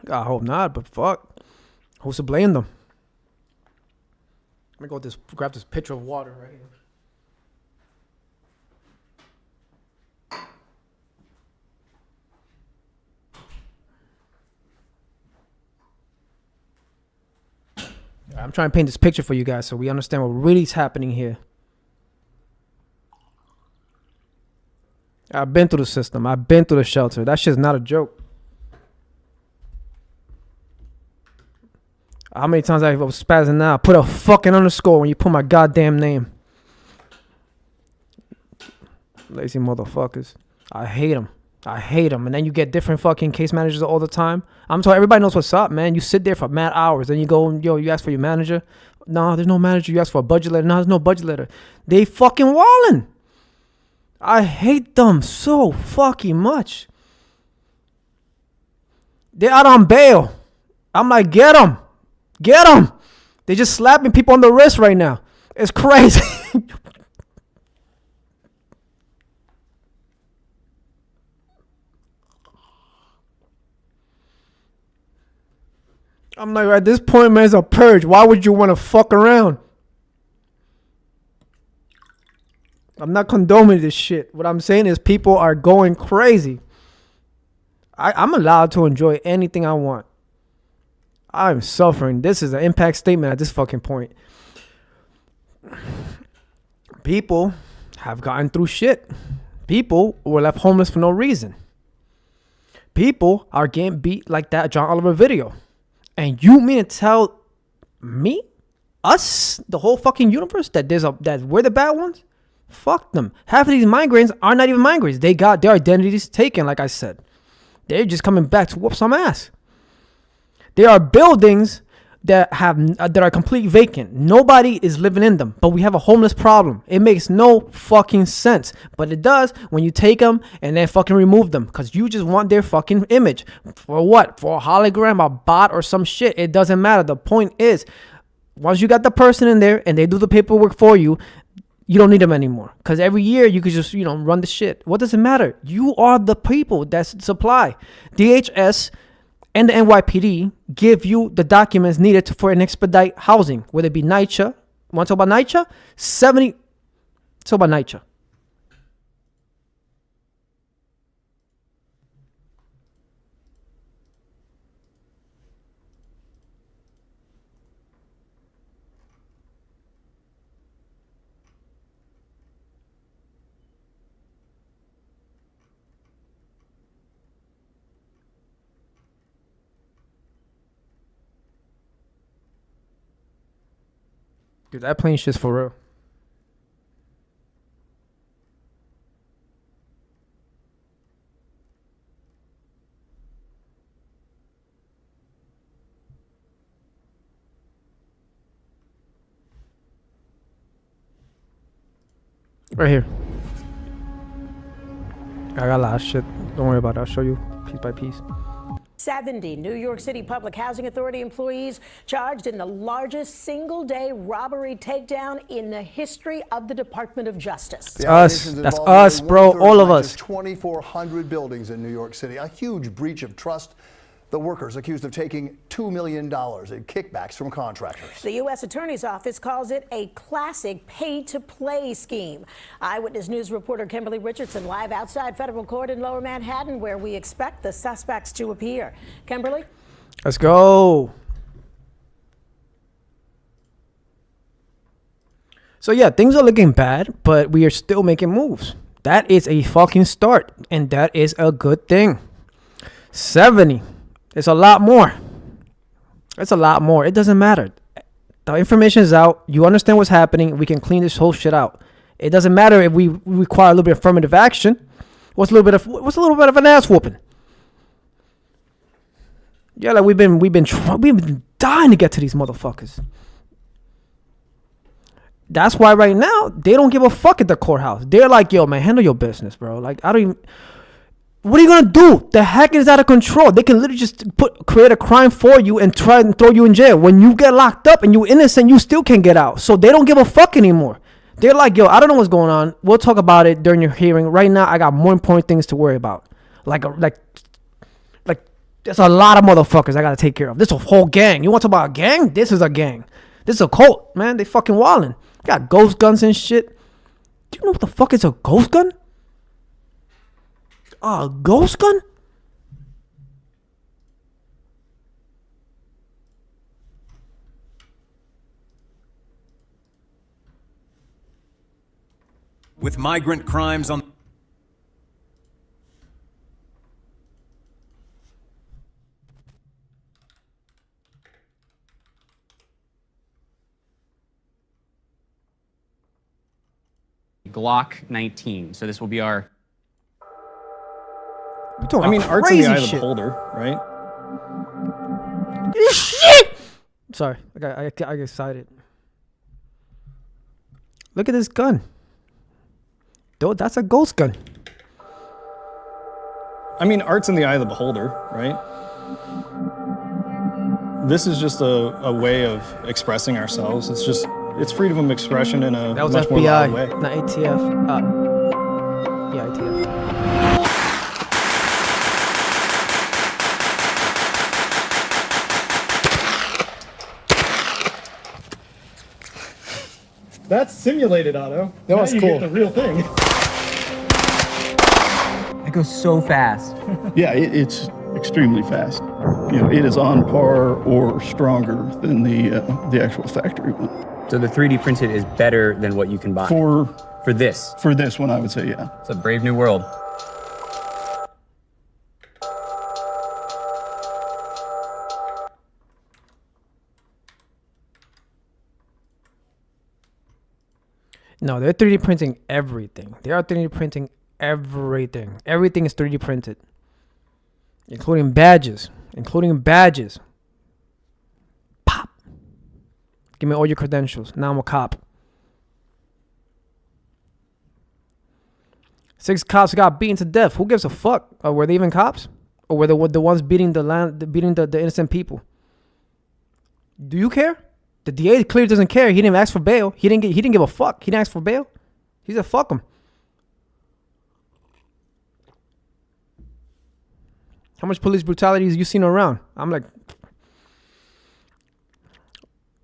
A: I hope not, but fuck. Who's to blame them? Let me go grab this pitcher of water right here. I'm trying to paint this picture for you guys so we understand what really is happening here. I've been through the system. I've been through the shelter. That shit's not a joke. How many times I was spazzing now? Put a fucking underscore when you put my goddamn name. Lazy motherfuckers. I hate them. I hate them. And then you get different fucking case managers all the time. I'm telling everybody knows what's up, man. You sit there for mad hours. Then you go, you ask for your manager. No, there's no manager. You ask for a budget letter. No, there's no budget letter. They fucking wallin'. I hate them so fucking much. They're out on bail. I'm like, get them. Get them. They're just slapping people on the wrist right now. It's crazy. I'm like, at this point, man, it's a purge. Why would you want to fuck around? I'm not condoning this shit. What I'm saying is people are going crazy. I'm allowed to enjoy anything I want. I'm suffering. This is an impact statement at this fucking point. People have gotten through shit. People were left homeless for no reason. People are getting beat like that John Oliver video. And you mean to tell me, us, the whole fucking universe, that that we're the bad ones? Fuck them. Half of these migrants are not even migrants. They got their identities taken, like I said. They're just coming back to whoop some ass. There are buildings that are completely vacant. Nobody is living in them, but we have a homeless problem. It makes no fucking sense, but it does when you take them and then fucking remove them because you just want their fucking image. For what? For a hologram, a bot, or some shit. It doesn't matter. The point is, once you got the person in there and they do the paperwork for you, you don't need them anymore because every year you could just, run the shit. What does it matter? You are the people that supply. DHS and the NYPD give you the documents needed for an expedite housing, whether it be NYCHA. Want to talk about NYCHA? Talk about NYCHA. Dude, that plane shit's for real. Right here. I got a lot of shit. Don't worry about it. I'll show you piece by piece.
N: 70 New York City Public Housing Authority employees charged in the largest single-day robbery takedown in the history of the Department of Justice.
A: That's us. That's us, bro. All of us.
E: 2,400 buildings in New York City. A huge breach of trust. The workers accused of taking $2 million in kickbacks from contractors.
N: The U.S. Attorney's Office calls it a classic pay-to-play scheme. Eyewitness News reporter Kimberly Richardson live outside federal court in Lower Manhattan, where we expect the suspects to appear. Kimberly?
A: Let's go. So yeah, things are looking bad, but we are still making moves. That is a fucking start, and that is a good thing. 70. It's a lot more. It's a lot more. It doesn't matter. The information is out. You understand what's happening. We can clean this whole shit out. It doesn't matter if we require a little bit of affirmative action. What's a little bit of an ass whooping? Yeah, like we've been dying to get to these motherfuckers. That's why right now they don't give a fuck at the courthouse. They're like, yo, man, handle your business, bro. Like, I don't even. What are you gonna do? The heck is out of control. They can literally just create a crime for you and try and throw you in jail. When you get locked up and you're innocent, you still can't get out. So they don't give a fuck anymore. They're like, yo, I don't know what's going on. We'll talk about it during your hearing. Right now, I got more important things to worry about. Like there's a lot of motherfuckers I gotta take care of. This is a whole gang. You want to talk about a gang? This is a gang. This is a cult, man. They fucking wildin'. Got ghost guns and shit. Do you know what the fuck is a ghost gun? A ghost gun?
O: With migrant crimes on
P: Glock 19. So this will be our.
Q: I mean, art's in the eye of the beholder, right?
A: Shit! Sorry, I get excited. Look at this gun. Dude, that's a ghost gun.
Q: I mean, art's in the eye of the beholder, right? This is just a way of expressing ourselves. It's freedom of expression in a much more loud way.
A: Not ATF. Yeah, ATF.
Q: That's simulated, Otto.
P: That was cool.
Q: The real thing.
P: It goes so fast.
R: Yeah, it's extremely fast. You know, it is on par or stronger than the actual factory one.
P: So the 3D printed is better than what you can buy?
R: For
P: this?
R: For this one, I would say, yeah.
P: It's a brave new world.
A: No, they're 3D printing everything. They are 3D printing everything. Everything is 3D printed. Including badges. Pop. Give me all your credentials. Now I'm a cop. 6 cops got beaten to death. Who gives a fuck? Or were they even cops? Or were they the ones beating the innocent people? Do you care? The DA clearly doesn't care. He didn't ask for bail. He didn't give a fuck. He didn't ask for bail. He said fuck him. How much police brutality have you seen around? I'm like,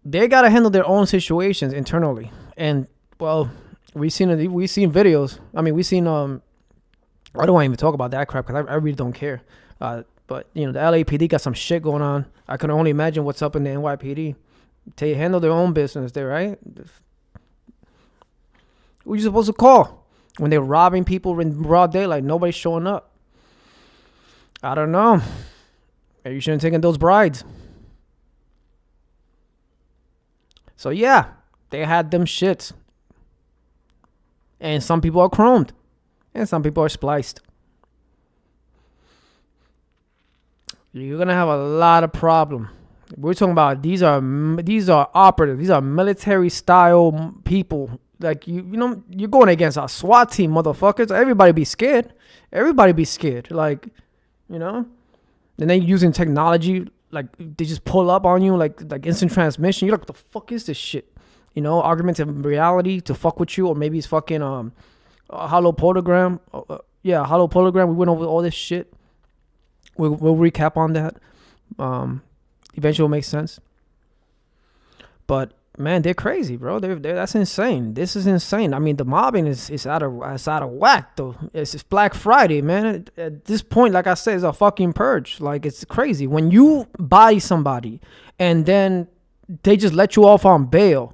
A: they gotta handle their own situations internally. And well, we've seen videos. I mean, we've seen I don't want to even talk about that crap because I really don't care. But you know, the LAPD got some shit going on. I can only imagine what's up in the NYPD. They handle their own business there, right? Who you supposed to call when they're robbing people in broad daylight? Nobody's showing up. I don't know. Maybe you shouldn't have taken those brides. So yeah, they had them shits. And some people are chromed. And some people are spliced. You're going to have a lot of problem. We're talking about these are operatives. These are military style people. Like you know, you're going against a SWAT team, motherfuckers. Everybody be scared. Like, you know. And then using technology, like they just pull up on you like instant transmission. You're like, what the fuck is this shit? You know, augmented reality to fuck with you, or maybe it's fucking hologram. Hologram. We went over all this shit. We'll recap on that. Eventually it'll make sense. But man, they're crazy, bro. That's insane. This is insane. I mean, the mobbing is out of whack though. It's Black Friday, man. At this point, like I said, it's a fucking purge. Like, it's crazy. When you buy somebody and then they just let you off on bail,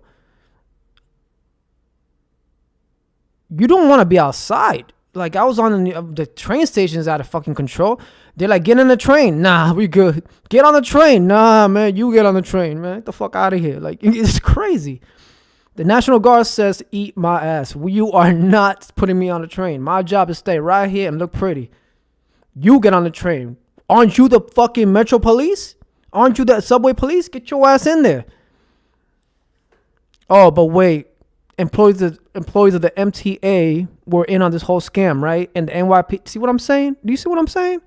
A: you don't want to be outside. Like, I was on the train stations out of fucking control. They're like, get in the train. Nah, we good. Get on the train. Nah, man, you get on the train, man. Get the fuck out of here. Like, it's crazy. The National Guard says, eat my ass. You are not putting me on the train. My job is to stay right here and look pretty. You get on the train. Aren't you the fucking Metro Police? Aren't you the subway police? Get your ass in there. Oh, but wait. Employees of the MTA were in on this whole scam, right? And the NYP. See what I'm saying? Do you see what I'm saying?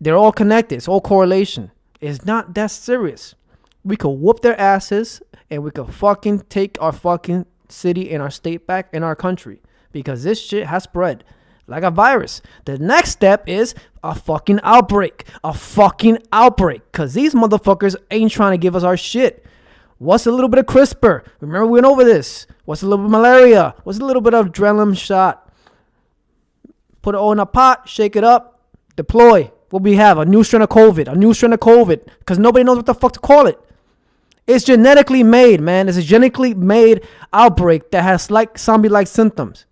A: They're all connected. It's all correlation. It's not that serious. We could whoop their asses and we could fucking take our fucking city and our state back in our country, because this shit has spread like a virus. The next step is a fucking outbreak. A fucking outbreak. Because these motherfuckers ain't trying to give us our shit. What's a little bit of CRISPR? Remember we went over this. What's a little bit of malaria? What's a little bit of adrenaline shot? Put it all in a pot, shake it up, deploy. What we have? A new strain of COVID. A new strain of COVID. Because nobody knows what the fuck to call it. It's genetically made, man. It's a genetically made outbreak that has like zombie-like symptoms.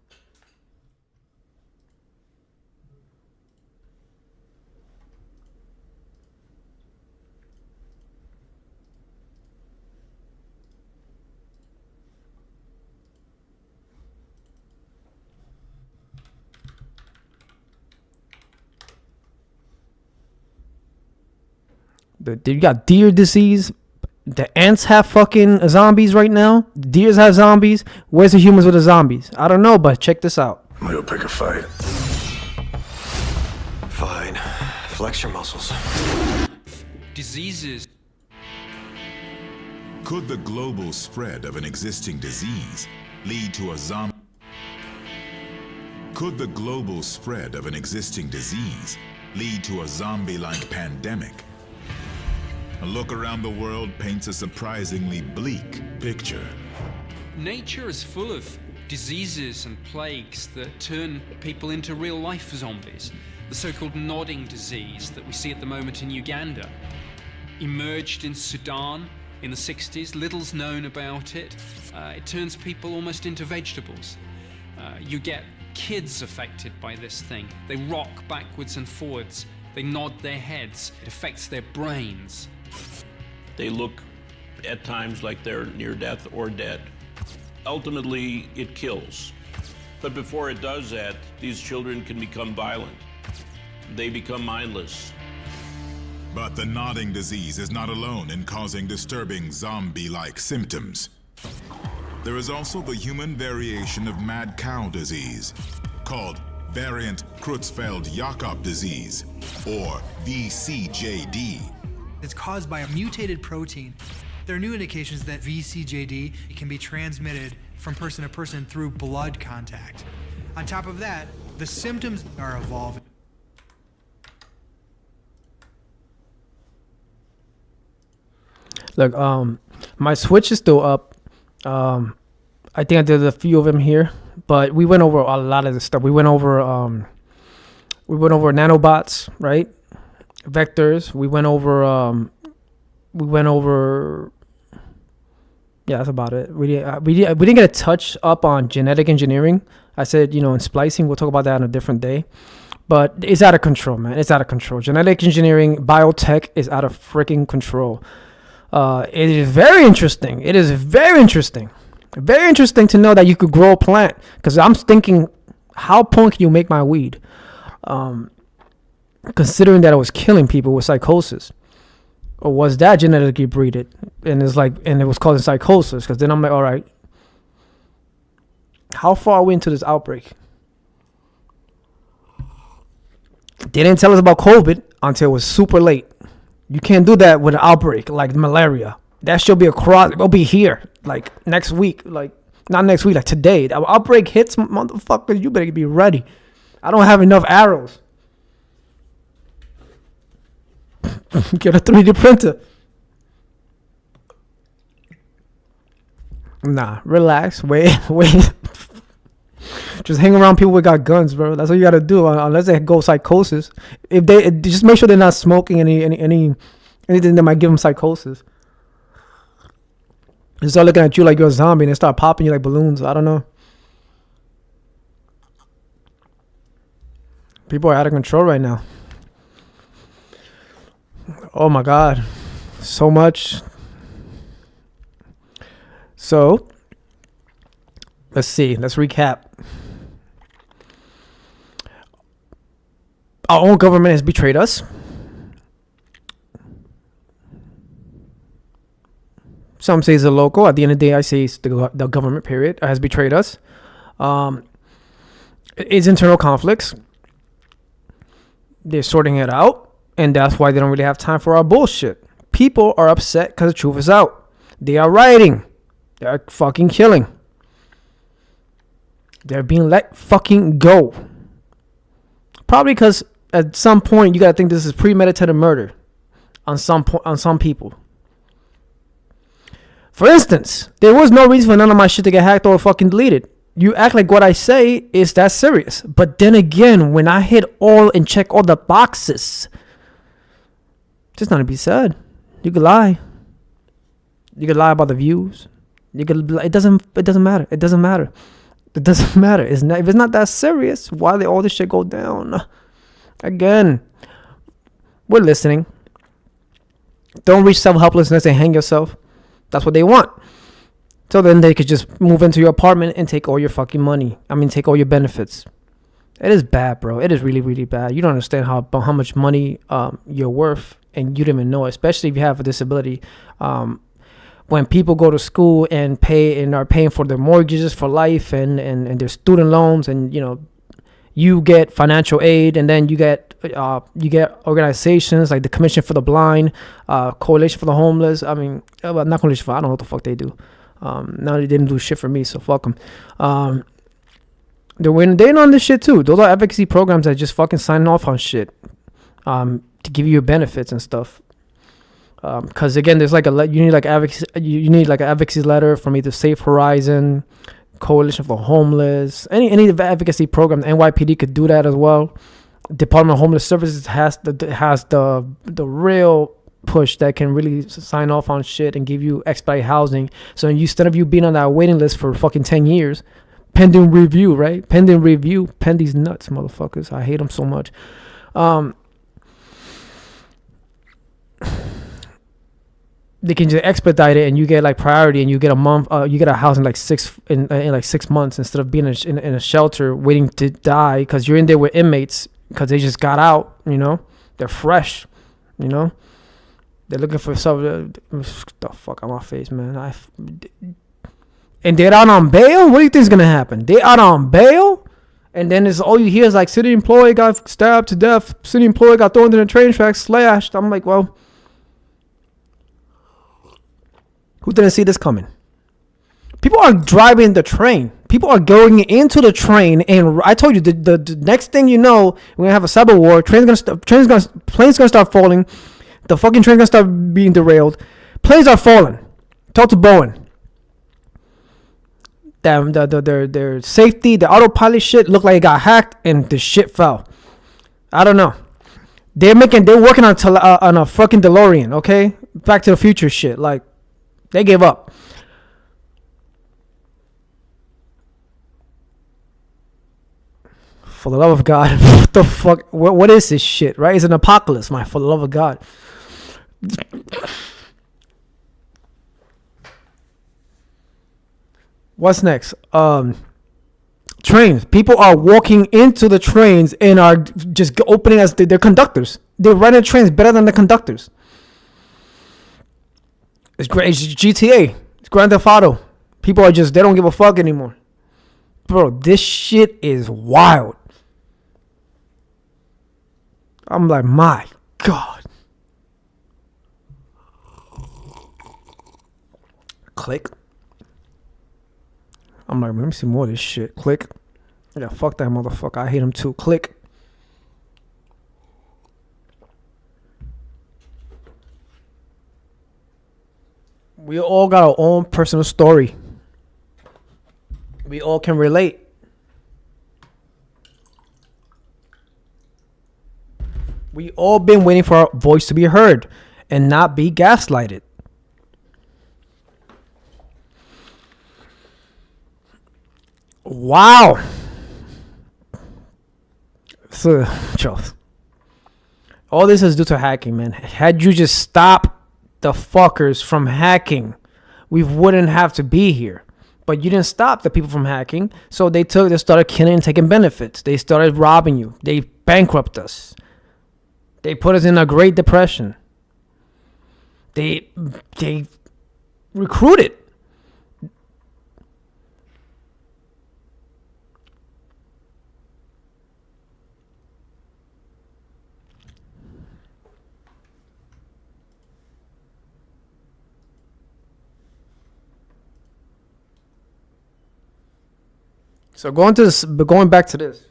A: You got deer disease. The ants have fucking zombies right now. The deers have zombies. Where's the humans with the zombies? I don't know, but check this out.
S: I'm gonna go pick a fight. Fine. Flex your muscles.
T: Diseases.
U: Could the global spread of an existing disease lead to a zombie? Could the global spread of an existing disease lead to a zombie-like pandemic? A look around the world paints a surprisingly bleak picture.
T: Nature is full of diseases and plagues that turn people into real-life zombies. The so-called nodding disease that we see at the moment in Uganda emerged in Sudan in the 60s. Little's known about it. It turns people almost into vegetables. You get kids affected by this thing. They rock backwards and forwards. They nod their heads. It affects their brains.
V: They look at times like they're near death or dead. Ultimately, it kills. But before it does that, these children can become violent. They become mindless.
U: But the nodding disease is not alone in causing disturbing zombie-like symptoms. There is also the human variation of mad cow disease, called variant Creutzfeldt-Jakob disease, or VCJD.
W: It's caused by a mutated protein. There are new indications that VCJD can be transmitted from person to person through blood contact. On top of that, the symptoms are evolving.
A: Look, my Switch is still up. I think I did a few of them here, but we went over a lot of this stuff. We went over nanobots, right? Vectors. We went over. Yeah, that's about it. We didn't get a touch up on genetic engineering. I said, in splicing, we'll talk about that on a different day. But it's out of control, man. It's out of control. Genetic engineering, biotech is out of freaking control. It is very interesting. It is very interesting. Very interesting to know that you could grow a plant. Because I'm thinking, how can you make my weed? Considering that it was killing people with psychosis. Or was that genetically breeded? And it was causing psychosis. Because then I'm like, all right. How far are we into this outbreak? They didn't tell us about COVID until it was super late. You can't do that with an outbreak like malaria. That should be it'll be here like next week, like not next week, like today. The outbreak hits, motherfuckers, you better be ready. I don't have enough arrows. Get a 3D printer. Nah, relax, wait. Just hang around people who got guns, bro. That's what you gotta do, unless they go psychosis. If they just make sure they're not smoking anything that might give them psychosis. They start looking at you like you're a zombie and they start popping you like balloons. I don't know. People are out of control right now. Oh my God. So much So let's see. Let's recap. Our own government has betrayed us. Some say it's the local. At the end of the day, I say it's the government, period, has betrayed us. It's internal conflicts. They're sorting it out. And that's why they don't really have time for our bullshit. People are upset because the truth is out. They are rioting. They are fucking killing. They're being let fucking go. Probably because at some point you gotta think this is premeditated murder on some people. For instance, there was no reason for none of my shit to get hacked or fucking deleted. You act like what I say is that serious. But then again, when I hit all and check all the boxes, just not to be said. You could lie. You could lie about the views. You could. It doesn't matter. It doesn't matter. It doesn't matter. It's not, if it's not that serious, why did all this shit go down? Again, we're listening. Don't reach self-helplessness and hang yourself. That's what they want. So then they could just move into your apartment and take all your fucking money. I mean, take all your benefits. It is bad, bro. It is really, really bad. You don't understand how much money you're worth, and you don't even know, especially if you have a disability. When people go to school and are paying for their mortgages for life and their student loans, and you get financial aid, and then you get organizations like the Commission for the Blind, Coalition for the Homeless. I mean, not Coalition for, I don't know what the fuck they do. Now they didn't do shit for me, so fuck them. They're on this shit too. Those are advocacy programs that just fucking sign off on shit to give you your benefits and stuff. Because again, there's like you need like an advocacy letter from either Safe Horizon, Coalition for Homeless, any advocacy program. The NYPD could do that as well. Department of Homeless Services has the real push that can really sign off on shit and give you expedited housing. So instead of you being on that waiting list for fucking 10 years, pending review, right? Pending review. Pen these nuts, motherfuckers. I hate them so much. They can just expedite it, and you get like priority, and you get a month. You get a house in like 6 months instead of being in a shelter waiting to die because you're in there with inmates because they just got out. They're fresh. They're looking for something. The fuck on my face, man. And they're out on bail. What do you think is gonna happen? They out on bail, and then all you hear is like city employee got stabbed to death. City employee got thrown into the train tracks, slashed. I'm like, well. Who didn't see this coming? People are driving the train. People are going into the train, and I told you the next thing you know, we're gonna have a cyber war. Planes gonna start falling. The fucking train's gonna start being derailed. Planes are falling. Talk to Boeing. Their safety, the autopilot shit looked like it got hacked, and the shit fell. I don't know. They're working on a fucking DeLorean. Okay, Back to the Future shit. Like. They gave up. For the love of God, what the fuck? What is this shit, right? It's an apocalypse, for the love of God. What's next? Trains. People are walking into the trains and are just opening as they're conductors. They're running trains better than the conductors. It's great. It's GTA. It's Grand Theft Auto. People are they don't give a fuck anymore. Bro, this shit is wild. I'm like, my God. Click. I'm like, let me see more of this shit. Click. Yeah, fuck that motherfucker. I hate him too. Click. We all got our own personal story. We all can relate. We all been waiting for our voice to be heard and not be gaslighted. Wow. So, all this is due to hacking, man. Had you just stopped the fuckers from hacking, we wouldn't have to be here. But you didn't stop the people from hacking, so they started killing and taking benefits. They started robbing you. They bankrupt us. They put us in a Great Depression. They recruited. So going back to this.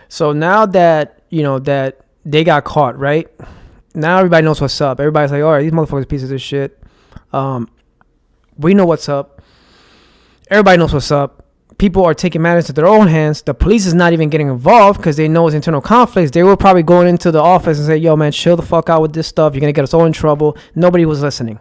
A: So now that, that they got caught, right? Now everybody knows what's up. Everybody's like, all right, these motherfuckers pieces of shit. We know what's up. Everybody knows what's up. People are taking matters into their own hands. The police is not even getting involved because they know it's internal conflicts. They were probably going into the office and say, yo, man, chill the fuck out with this stuff. You're going to get us all in trouble. Nobody was listening,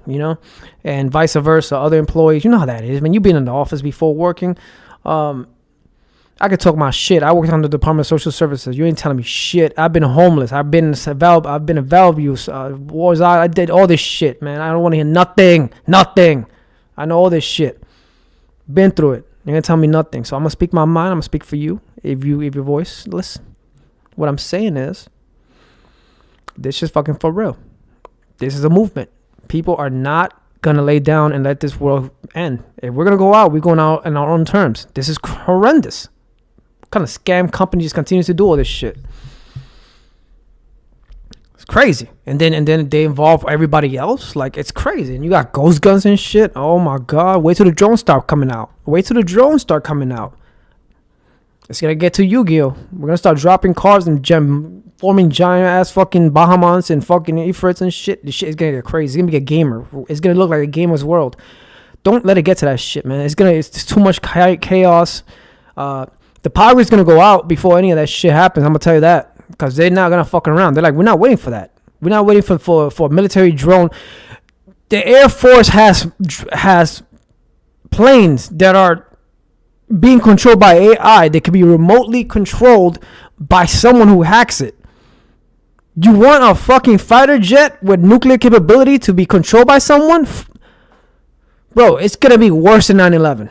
A: and vice versa. Other employees, you know how that is, man. You've been in the office before working. I could talk my shit. I worked on the Department of Social Services. You ain't telling me shit. I've been homeless. I've been in valve use. I did all this shit, man. I don't want to hear nothing. I know all this shit. Been through it. You're gonna tell me nothing. So I'm gonna speak my mind. I'm gonna speak for you. If your voice, listen. What I'm saying is, this is fucking for real. This is a movement. People are not gonna lay down and let this world end. If we're gonna go out, we're going out on our own terms. This is horrendous. What kind of scam company just continues to do all this shit? It's crazy. And then they involve everybody else. Like, it's crazy. And you got ghost guns and shit. Oh my god. Wait till the drones start coming out. It's gonna get to Yu-Gi-Oh. We're gonna start dropping cards and forming giant ass fucking Bahamons and fucking Ifrits and shit. This shit is gonna get crazy. It's gonna be a gamer. It's gonna look like a gamer's world. Don't let it get to that shit, man. It's too much chaos. The power is gonna go out before any of that shit happens. I'm gonna tell you that. Because they're not gonna fuck around. They're like, we're not waiting for that. We're not waiting for a military drone. The Air Force has planes that are being controlled by AI. They can be remotely controlled by someone who hacks it. You want a fucking fighter jet with nuclear capability to be controlled by someone? Bro, it's gonna be worse than 9/11.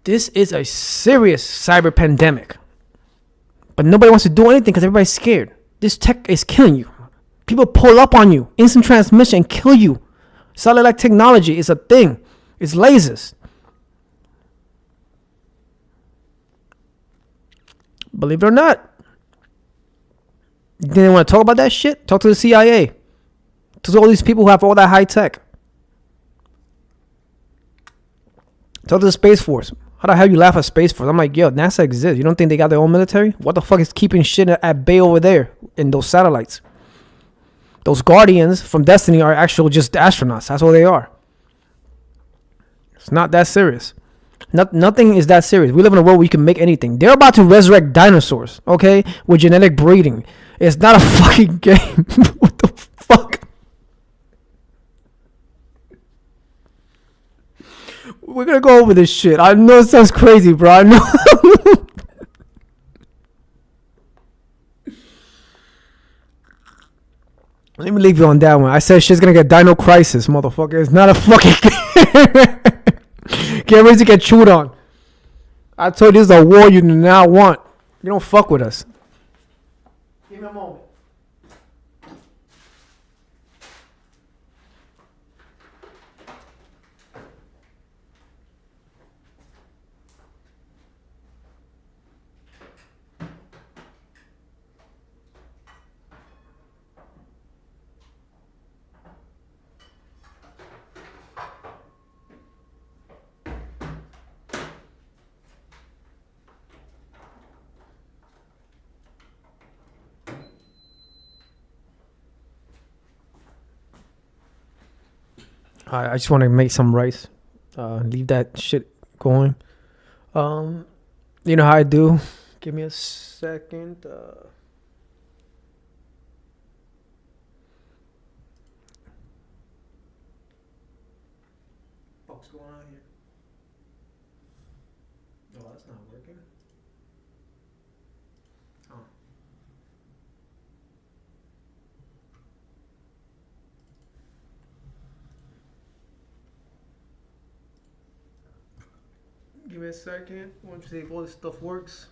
A: This is a serious cyber pandemic. But nobody wants to do anything because everybody's scared. This tech is killing you. People pull up on you. Instant transmission and kill you. Satellite technology is a thing. It's lasers. Believe it or not. You didn't want to talk about that shit? Talk to the CIA. Talk to all these people who have all that high tech. Talk to the Space Force. How the hell you laugh at Space Force? I'm like, yo, NASA exists. You don't think they got their own military? What the fuck is keeping shit at bay over there in those satellites? Those Guardians from Destiny are actual just astronauts. That's all they are. It's not that serious. Nothing is that serious. We live in a world where you can make anything. They're about to resurrect dinosaurs, okay? With genetic breeding. It's not a fucking game. What the fuck? We're gonna go over this shit. I know it sounds crazy, bro. I know. Let me leave you on that one. I said shit's gonna get Dino Crisis, motherfucker. It's not a fucking game. Get ready to get chewed on. I told you this is a war you do not want. You don't fuck with us. Give me a moment. I just want to make some rice. Leave that shit going. You know how I do. Give me a second. What's going on here? Oh, that's not working. Oh. Give me a second. I want to see if all this stuff works.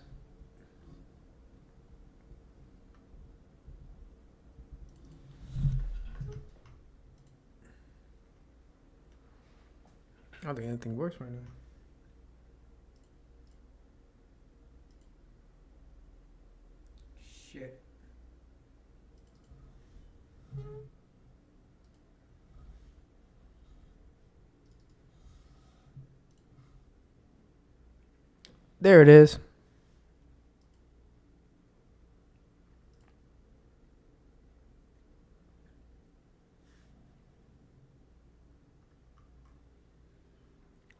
A: I don't think anything works right now. Shit. There it is.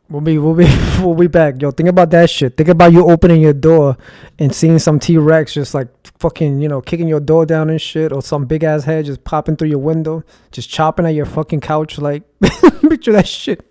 A: We'll be back. Yo, think about that shit. Think about you opening your door and seeing some T-Rex just like fucking, kicking your door down and shit, or some big ass head just popping through your window, just chopping at your fucking couch. Like, picture that shit.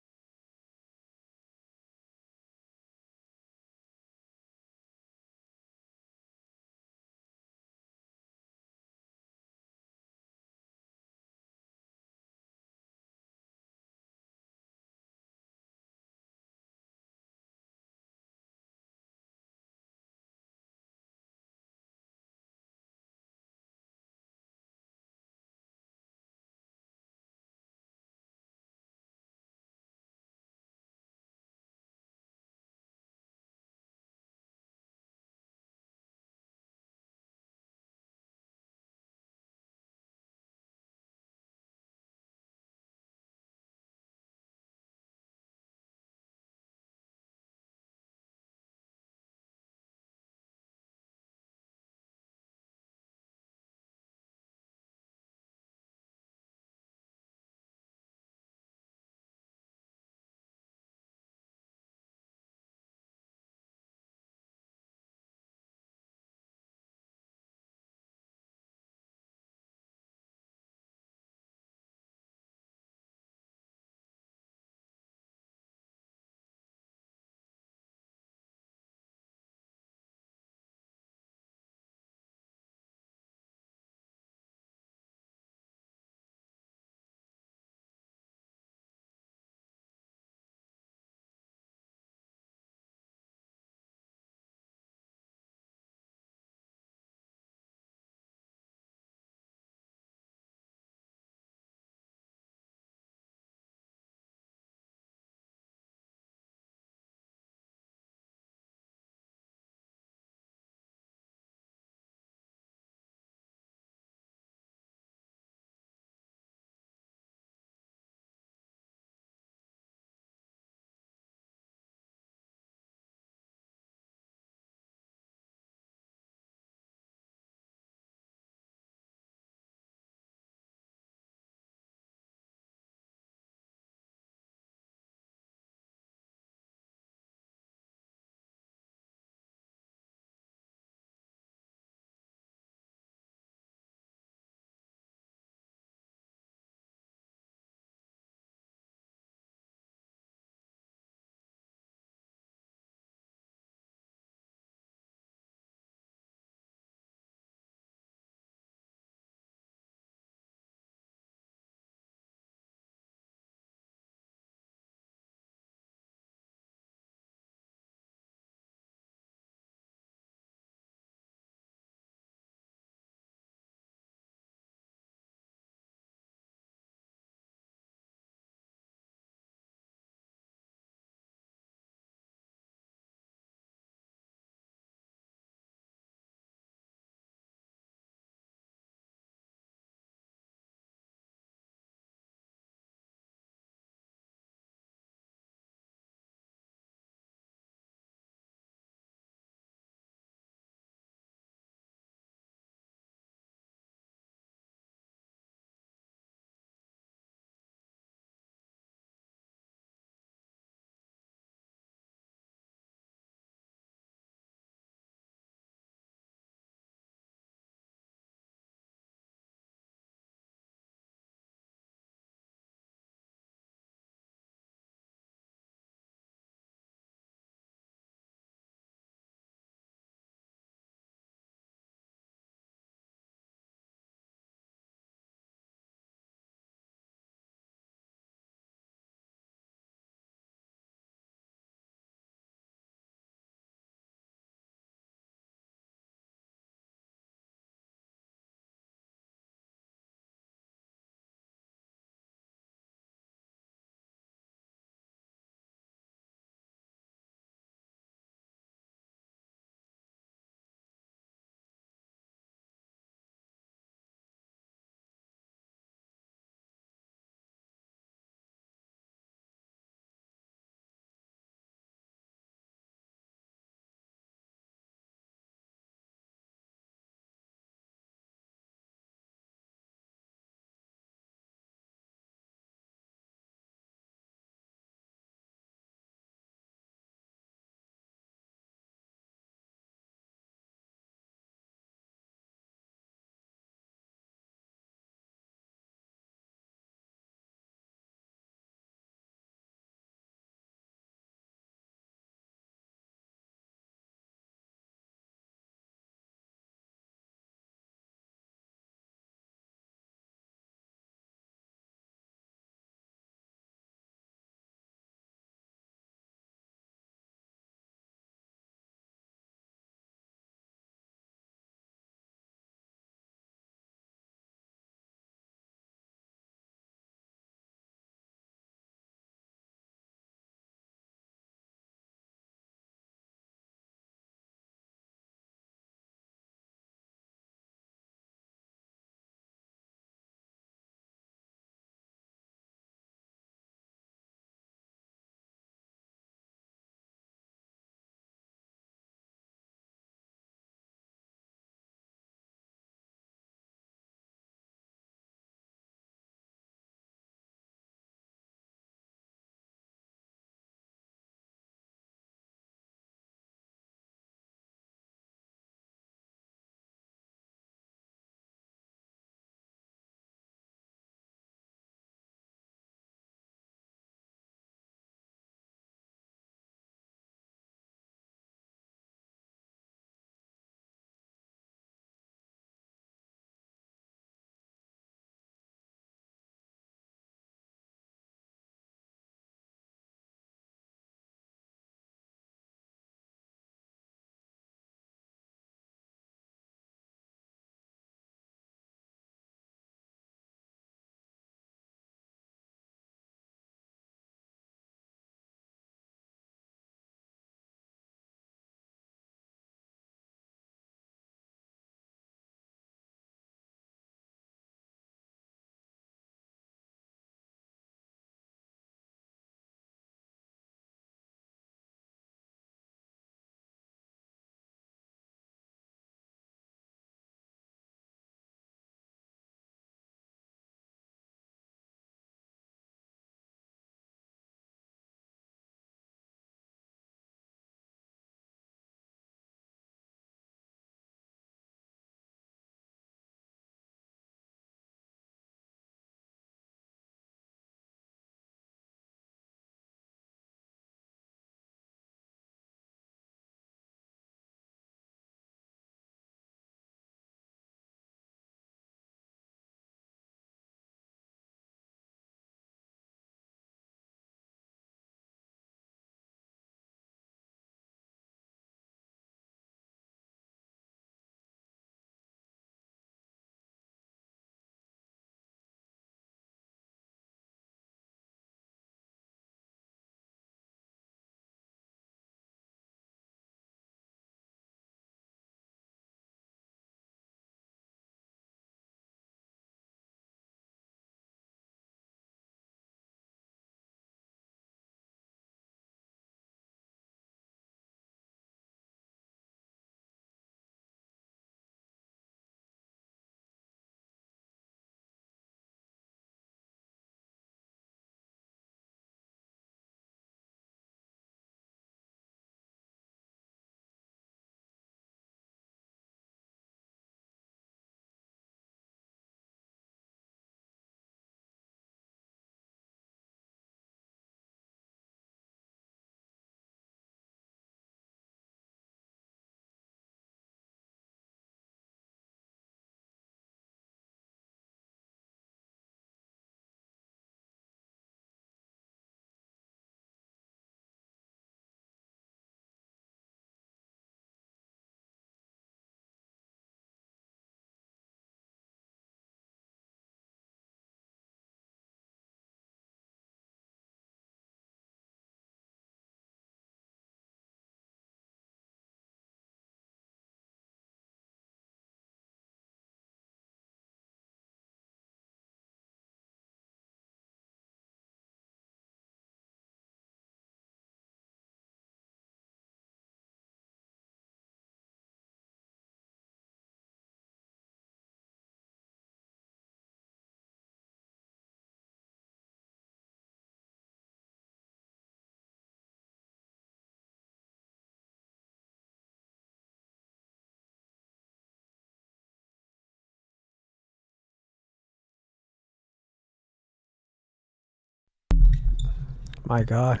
A: My God.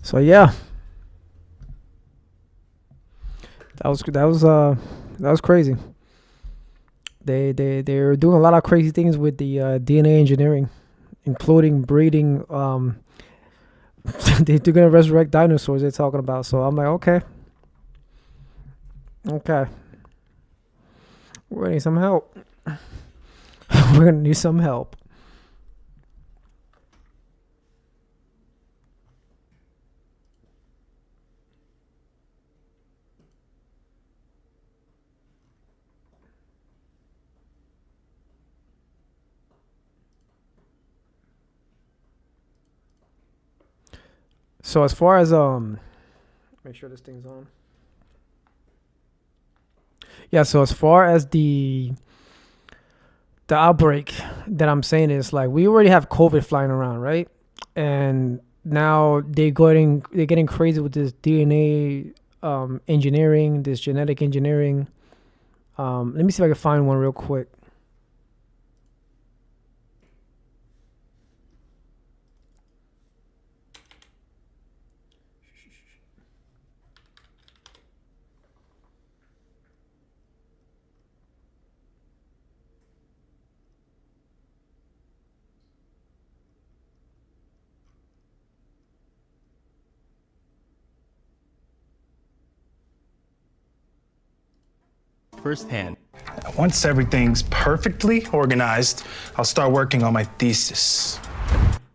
A: So yeah, that was crazy. They're doing a lot of crazy things with the DNA engineering, including breeding. They're gonna resurrect dinosaurs. They're talking about. So I'm like, okay, we're gonna need some help. We're gonna need some help. So as far as make sure this thing's on. Yeah, so as far as the outbreak that I'm saying is like we already have COVID flying around, right? And now they're getting crazy with this DNA engineering, this genetic engineering. Let me see if I can find one real quick.
B: Firsthand.
D: Once everything's perfectly organized, I'll start working on my thesis.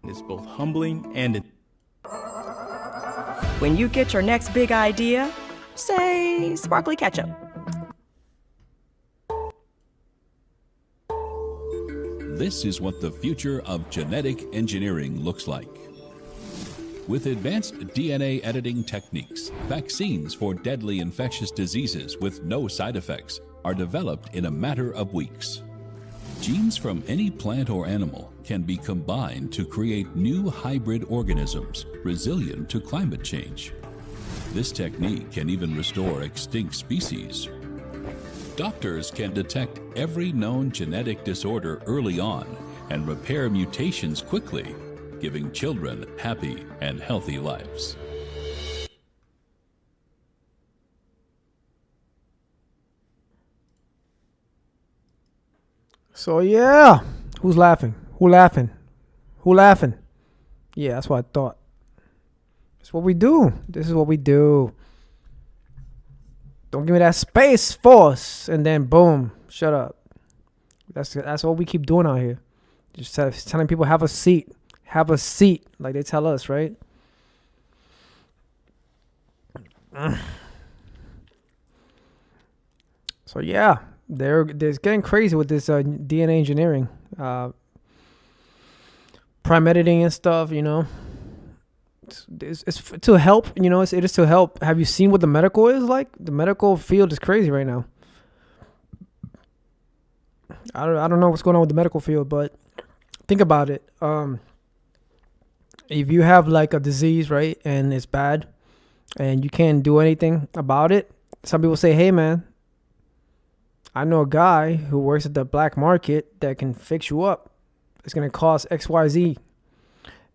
B: It's both humbling and...
F: When you get your next big idea, say sparkly ketchup.
X: This is what the future of genetic engineering looks like. With advanced DNA editing techniques, vaccines for deadly infectious diseases with no side effects are developed in a matter of weeks. Genes from any plant or animal can be combined to create new hybrid organisms resilient to climate change. This technique can even restore extinct species. Doctors can detect every known genetic disorder early on and repair mutations quickly, giving children happy and healthy lives.
A: So yeah, who's laughing? Who laughing? Who laughing? Yeah, that's what I thought. That's what we do. This is what we do. Don't give me that Space Force, and then boom, shut up. That's what we keep doing out here. Just telling people have a seat. Have a seat, like they tell us, right? So yeah, they're getting crazy with this DNA engineering, prime editing and stuff. You know, it's to help. You know, it is to help. Have you seen what the medical is like? The medical field is crazy right now. I don't know what's going on with the medical field, but think about it. If you have like a disease, right, and it's bad and you can't do anything about it, some people say, hey, man, I know a guy who works at the black market that can fix you up. It's going to cost XYZ.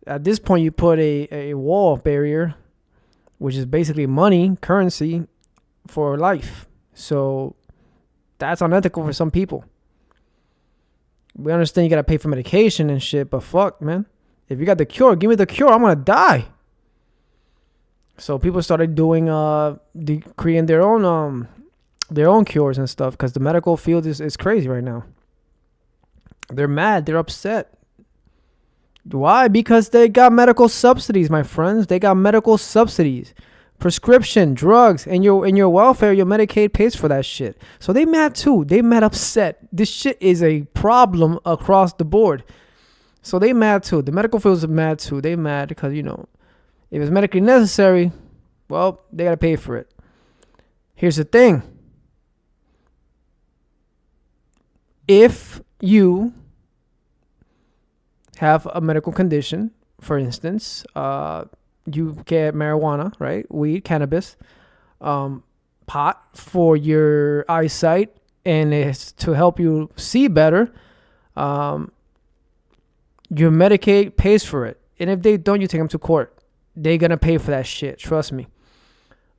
A: At this point, you put a wall barrier, which is basically money, currency for life. So that's unethical for some people. We understand you got to pay for medication and shit, but fuck, man. If you got the cure, give me the cure. I'm going to die. So people started doing, creating their own cures and stuff because the medical field is crazy right now. They're mad. They're upset. Why? Because they got medical subsidies, my friends. They got medical subsidies. Prescription, drugs, and your welfare, your Medicaid pays for that shit. So they mad too. They mad upset. This shit is a problem across the board. So they mad too. The medical field is mad too. They mad because, you know, if it's medically necessary, well, they got to pay for it. Here's the thing. If you have a medical condition, for instance, you get marijuana, right? Weed, cannabis, pot for your eyesight, and it's to help you see better. Your Medicaid pays for it. And if they don't, you take them to court. They're going to pay for that shit. Trust me.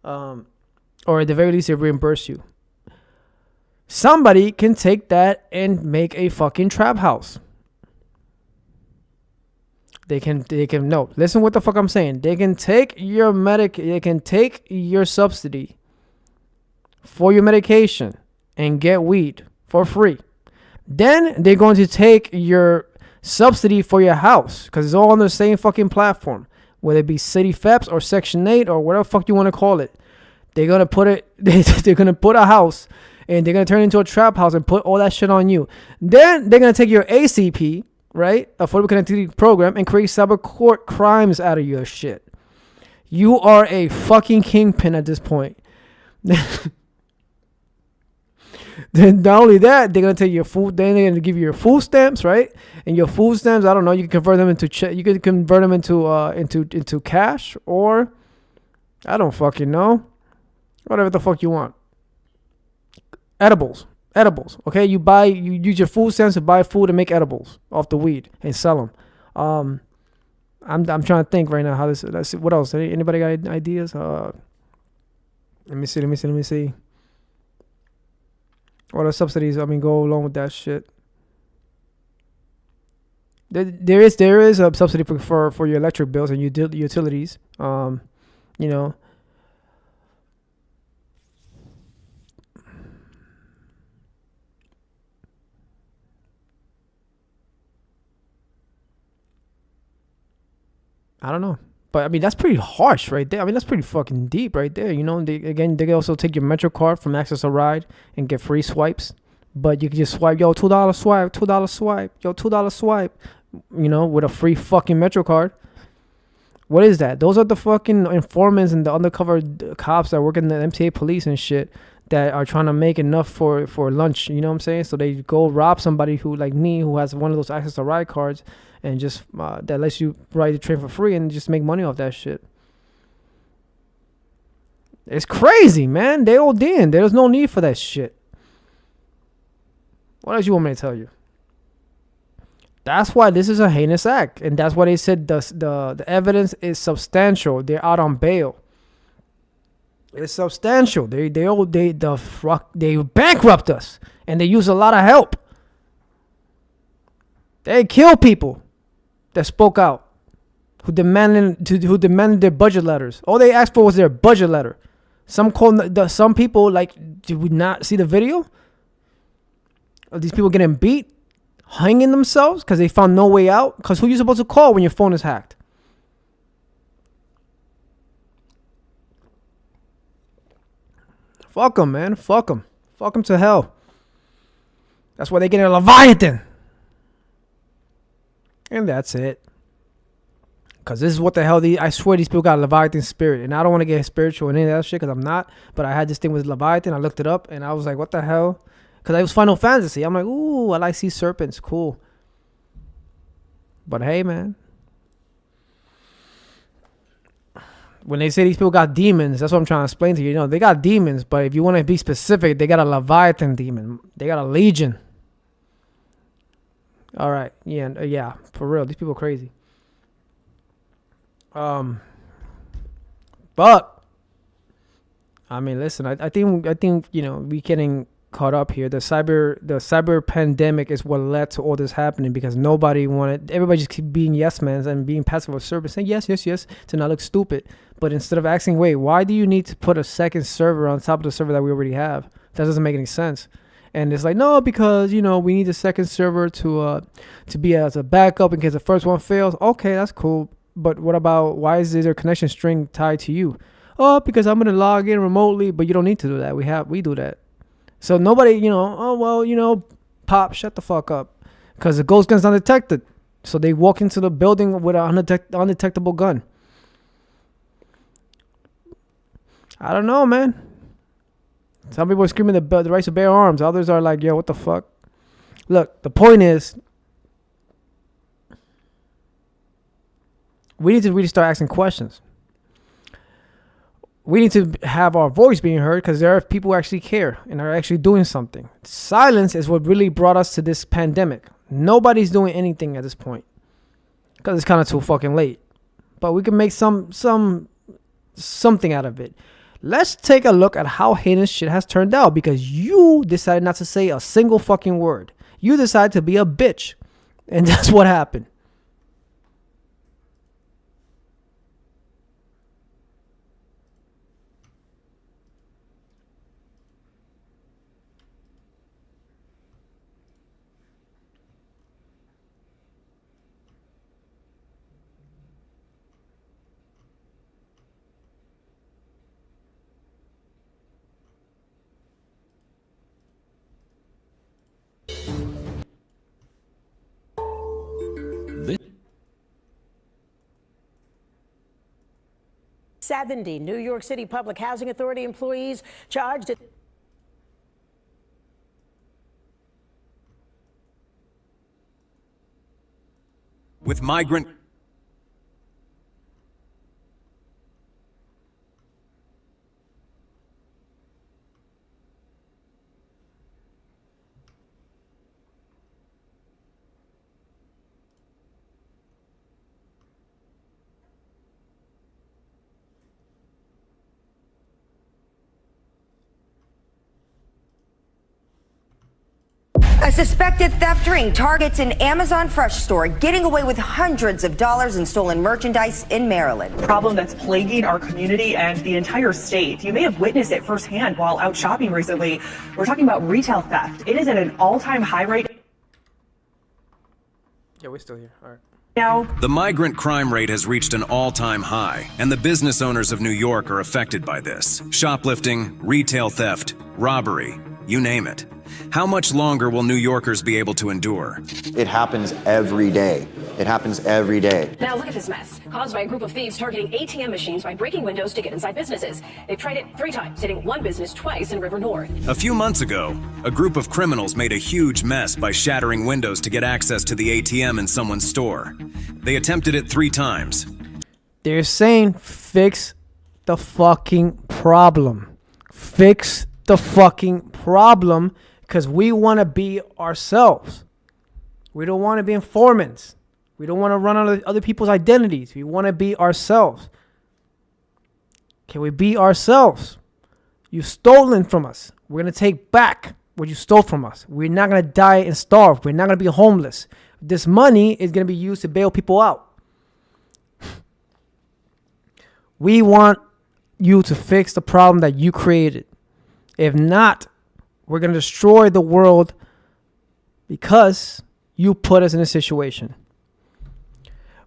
A: Or at the very least, they reimburse you. Somebody can take that and make a fucking trap house. They can no. Listen what the fuck I'm saying. They can take your they can take your subsidy for your medication and get weed for free. Then they're going to take your subsidy for your house, because it's all on the same fucking platform, whether it be City FEPS or Section 8 or whatever the fuck you want to call it. They're gonna put it. They're gonna put a house, and they're gonna turn it into a trap house and put all that shit on you. Then they're gonna take your ACP, right, Affordable Connectivity Program, and create cyber court crimes out of your shit. You are a fucking kingpin at this point. Then not only that, they're gonna take your food. Then they're gonna give you your food stamps, right? And your food stamps, I don't know. You can convert them into you can convert them into cash, or I don't fucking know. Whatever the fuck you want. Edibles. Okay, you use your food stamps to buy food and make edibles off the weed and sell them. I'm trying to think right now how this. Let's see, what else? Anybody got ideas? Let me see. What are subsidies? Go along with that shit. There is a subsidy for your electric bills and utilities. You know. I don't know. But, that's pretty harsh right there. That's pretty fucking deep right there. You know, they can also take your Metro card from Access a Ride and get free swipes. But you can just swipe, yo, $2 swipe, $2 swipe, yo, $2 swipe, you know, with a free fucking Metro card. What is that? Those are the fucking informants and the undercover cops that work in the MTA police and shit that are trying to make enough for lunch. You know what I'm saying? So they go rob somebody who, like me, who has one of those Access a Ride cards, and just that lets you ride the train for free and just make money off that shit. It's crazy, man. They OD'ing. There's no need for that shit. What else you want me to tell you? That's why this is a heinous act, and that's why they said the evidence is substantial. They're out on bail. It's substantial. They bankrupt us, and they use a lot of help. They kill people that spoke out, who demanded their budget letters. All they asked for was their budget letter. Some people, like, did we not see the video of these people getting beat, hanging themselves because they found no way out? Because who are you supposed to call when your phone is hacked? Fuck them, man. Fuck them. Fuck them to hell. That's why they get a Leviathan. And that's it. Because this is what the hell I swear these people got a Leviathan spirit. And I don't want to get spiritual and any of that shit because I'm not. But I had this thing with Leviathan. I looked it up and I was like, what the hell? Because it was Final Fantasy. I'm like, ooh, I like sea serpents. Cool. But hey, man. When they say these people got demons, that's what I'm trying to explain to you. You know, they got demons. But if you want to be specific, they got a Leviathan demon. They got a legion. All right. Yeah, for real. These people are crazy. But listen, I think you know, we getting caught up here. The cyber pandemic is what led to all this happening because everybody just keep being yes men and being passive aggressive, saying yes to not look stupid. But instead of asking, wait, why do you need to put a second server on top of the server that we already have? That doesn't make any sense. And it's like, no, because, you know, we need a second server to be as a backup in case the first one fails. Okay, that's cool. But what about, why is there a connection string tied to you? Oh, because I'm going to log in remotely, but you don't need to do that. We do that. So nobody, you know, oh, well, you know, Pop, shut the fuck up. Because the ghost gun's undetected. So they walk into the building with an undetectable gun. I don't know, man. Some people are screaming the rights to bear arms. Others are like, yo, what the fuck? Look, the point is, we need to really start asking questions. We need to have our voice being heard because there are people who actually care and are actually doing something. Silence is what really brought us to this pandemic. Nobody's doing anything at this point. because it's kind of too fucking late. But we can make something out of it. Let's take a look at how heinous shit has turned out, because you decided not to say a single fucking word. You decided to be a bitch, and that's what happened.
X: This
N: 70 New York City Public Housing Authority employees charged at
O: with migrant
C: A suspected theft ring targets an Amazon Fresh store, getting away with hundreds of dollars in stolen merchandise in Maryland.
F: Problem that's plaguing our community and the entire state. You may have witnessed it firsthand while out shopping recently. We're talking about retail theft. It is at an all-time high right
A: Yeah, we're still here. All right.
F: now.
O: The migrant crime rate has reached an all-time high, and the business owners of New York are affected by this. Shoplifting, retail theft, robbery, you name it. How much longer will New Yorkers be able to endure?
H: It happens every day. It happens every day.
I: Now look at this mess, caused by a group of thieves targeting ATM machines by breaking windows to get inside businesses. They've tried it 3 times, hitting one business twice in River North.
O: A few months ago, a group of criminals made a huge mess by shattering windows to get access to the ATM in someone's store. They attempted it 3 times.
A: They're saying fix the fucking problem. Fix the fucking problem, because we want to be ourselves. We don't want to be informants. We don't want to run on other people's identities. We want to be ourselves. Can we be ourselves? You've stolen from us. We're going to take back what you stole from us. We're not going to die and starve. We're not going to be homeless. This money is going to be used to bail people out. We want you to fix the problem that you created. If not, we're going to destroy the world because you put us in a situation.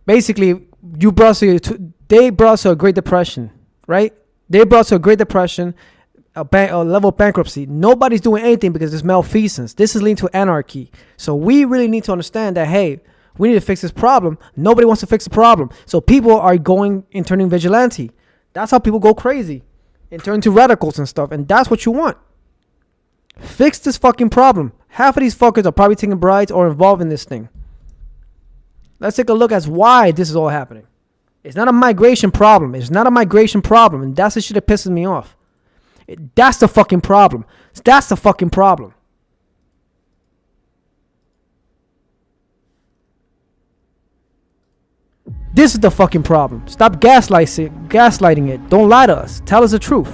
A: Basically, they brought us to a Great Depression, right? They brought us to a Great Depression, a level of bankruptcy. Nobody's doing anything because there's malfeasance. This is leading to anarchy. So we really need to understand that, hey, we need to fix this problem. Nobody wants to fix the problem. So people are going and turning vigilante. That's how people go crazy and turn to radicals and stuff. And that's what you want. Fix this fucking problem. Half of these fuckers are probably taking bribes or involved in this thing. Let's take a look at why this is all happening. It's not a migration problem. It's not a migration problem. And that's the shit that pisses me off. That's the fucking problem. That's the fucking problem. This is the fucking problem. Stop gaslighting it. Don't lie to us. Tell us the truth.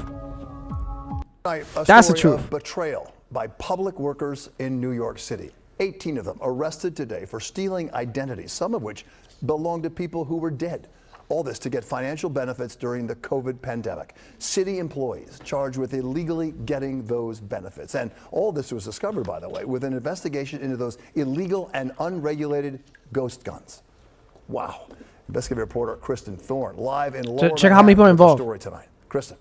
A: That's the truth.
E: Of betrayal by public workers in New York City. 18 of them arrested today for stealing identities, some of which belong to people who were dead. All this to get financial benefits during the COVID pandemic. City employees charged with illegally getting those benefits. And all this was discovered, by the way, with an investigation into those illegal and unregulated ghost guns. Wow. Investigative reporter Kristen Thorne live in Lower
A: Check how many people are involved.
E: Story tonight. Kristen.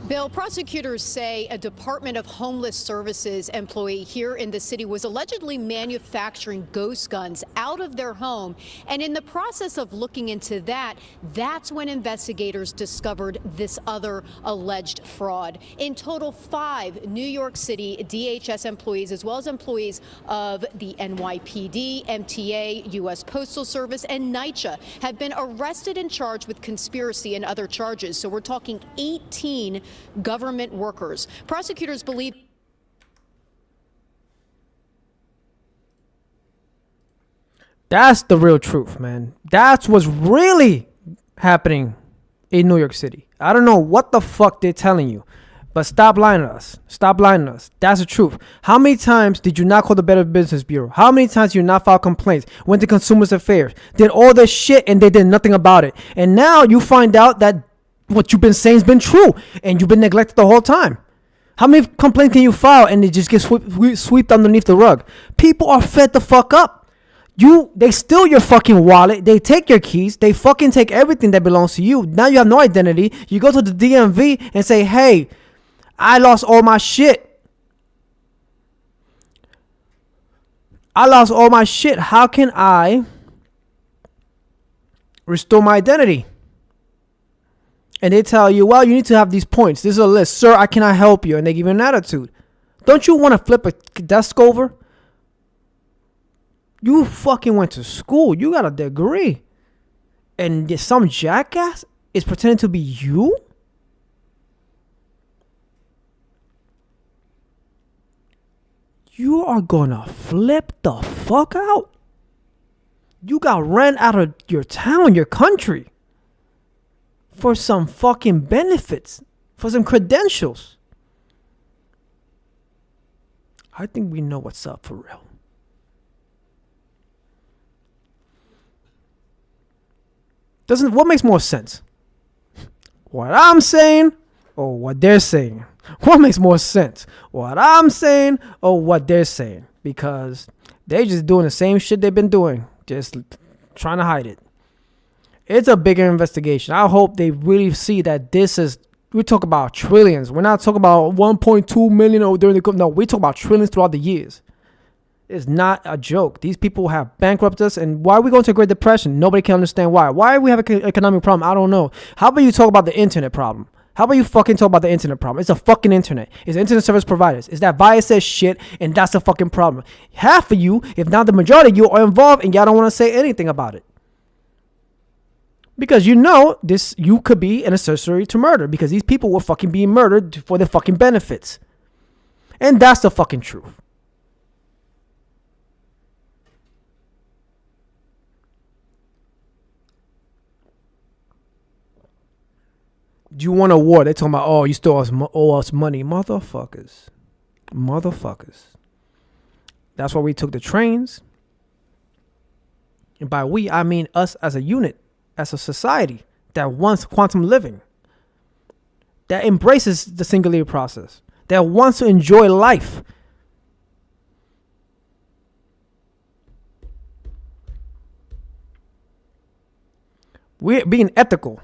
L: Bill, prosecutors say a Department of Homeless Services employee here in the city was allegedly manufacturing ghost guns out of their home. And in the process of looking into that, that's when investigators discovered this other alleged fraud. In total, 5 New York City DHS employees, as well as employees of the NYPD, MTA, U.S. Postal Service, and NYCHA, have been arrested and charged with conspiracy and other charges. So we're talking 18 government workers. Prosecutors believe
A: That's the real truth, man. That's what's really happening in New York City. I don't know what the fuck they're telling you, but stop lying to us. Stop lying to us. That's the truth. How many times did you not call the Better Business Bureau? How many times did you not file complaints? Went to Consumers Affairs, did all this shit, and they did nothing about it. And now you find out that what you've been saying has been true, and you've been neglected the whole time. How many complaints can you file and they just get swept underneath the rug? People are fed the fuck up. They steal your fucking wallet. They take your keys. They fucking take everything that belongs to you. Now you have no identity. You go to the DMV and say, hey, I lost all my shit. I lost all my shit. How can I restore my identity? And they tell you, well, you need to have these points. This is a list. Sir, I cannot help you. And they give you an attitude. Don't you want to flip a desk over? You fucking went to school. You got a degree. And some jackass is pretending to be you? You are gonna flip the fuck out. You got ran out of your town, your country, for some fucking benefits, for some credentials. I think we know what's up for real. What makes more sense? What I'm saying or what they're saying? What makes more sense? What I'm saying or what they're saying? Because they just doing the same shit they've been doing, just trying to hide it. It's a bigger investigation. I hope they really see that this is, we talk about trillions. We're not talking about 1.2 million or during the, no, we talk about trillions throughout the years. It's not a joke. These people have bankrupted us. And why are we going to a Great Depression? Nobody can understand why. Why do we have an economic problem? I don't know. How about you talk about the internet problem? How about you fucking talk about the internet problem? It's a fucking internet. It's internet service providers. It's that virus says shit, and that's the fucking problem. Half of you, if not the majority of you, are involved, and y'all don't want to say anything about it. Because you know this, you could be an accessory to murder, because these people were fucking being murdered for their fucking benefits. And that's the fucking truth. Do you want a war? They're talking about, oh, you still owe us money. Motherfuckers. That's why we took the trains. And by we, I mean us as a unit, as a society that wants quantum living, that embraces the singularity process, that wants to enjoy life. We're being ethical.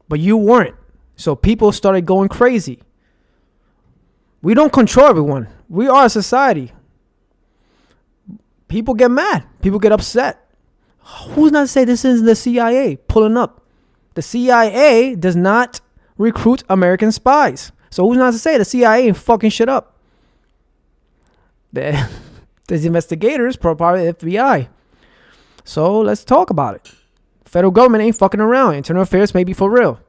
A: But you weren't. So people started going crazy. We don't control everyone. We are a society. People get mad. People get upset. Who's not to say this is the CIA pulling up? The CIA does not recruit American spies. So who's not to say the CIA ain't fucking shit up? There's investigators, probably the FBI. So let's talk about it. Federal government ain't fucking around. Internal affairs may be for real.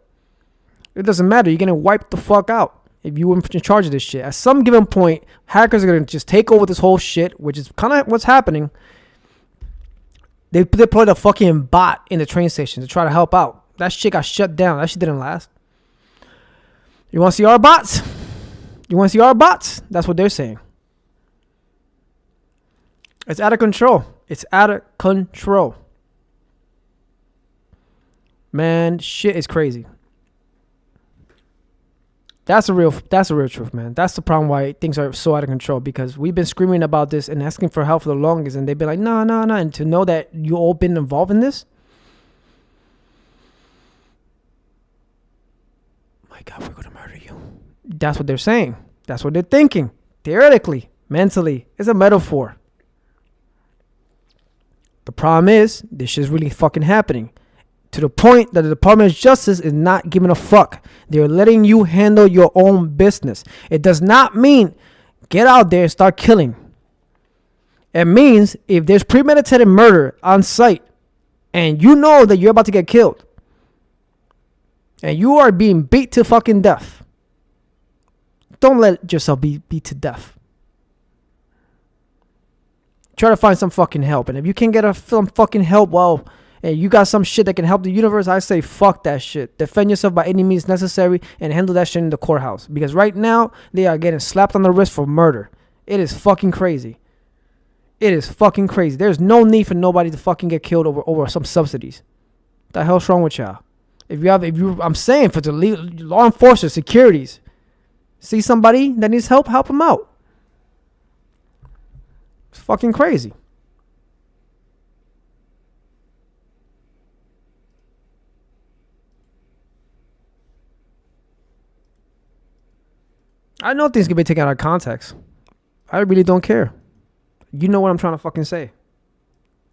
A: It doesn't matter. You're going to wipe the fuck out if you were in charge of this shit. At some given point, hackers are going to just take over this whole shit, which is kind of what's happening. They deployed a fucking bot in the train station to try to help out. That shit got shut down. That shit didn't last. You want to see our bots? That's what they're saying. It's out of control. Man, shit is crazy. That's a real truth, man. That's the problem why things are so out of control, because we've been screaming about this and asking for help for the longest, and they've been like, no. And to know that you all been involved in this, my God, we're gonna murder you. That's what they're saying. That's what they're thinking. Theoretically, mentally, it's a metaphor. The problem is, this shit's really fucking happening. To the point that the Department of Justice is not giving a fuck. They're letting you handle your own business. It does not mean get out there and start killing. It means if there's premeditated murder on site and you know that you're about to get killed and you are being beat to fucking death, don't let yourself be beat to death. Try to find some fucking help. And if you can't get some fucking help, well, and you got some shit that can help the universe, I say fuck that shit. Defend yourself by any means necessary and handle that shit in the courthouse. Because right now, they are getting slapped on the wrist for murder. It is fucking crazy. It is fucking crazy. There's no need for nobody to fucking get killed over some subsidies. What the hell's wrong with y'all? I'm saying for the law enforcement, securities, see somebody that needs help them out. It's fucking crazy. I know things can be taken out of context. I really don't care. You know what I'm trying to fucking say.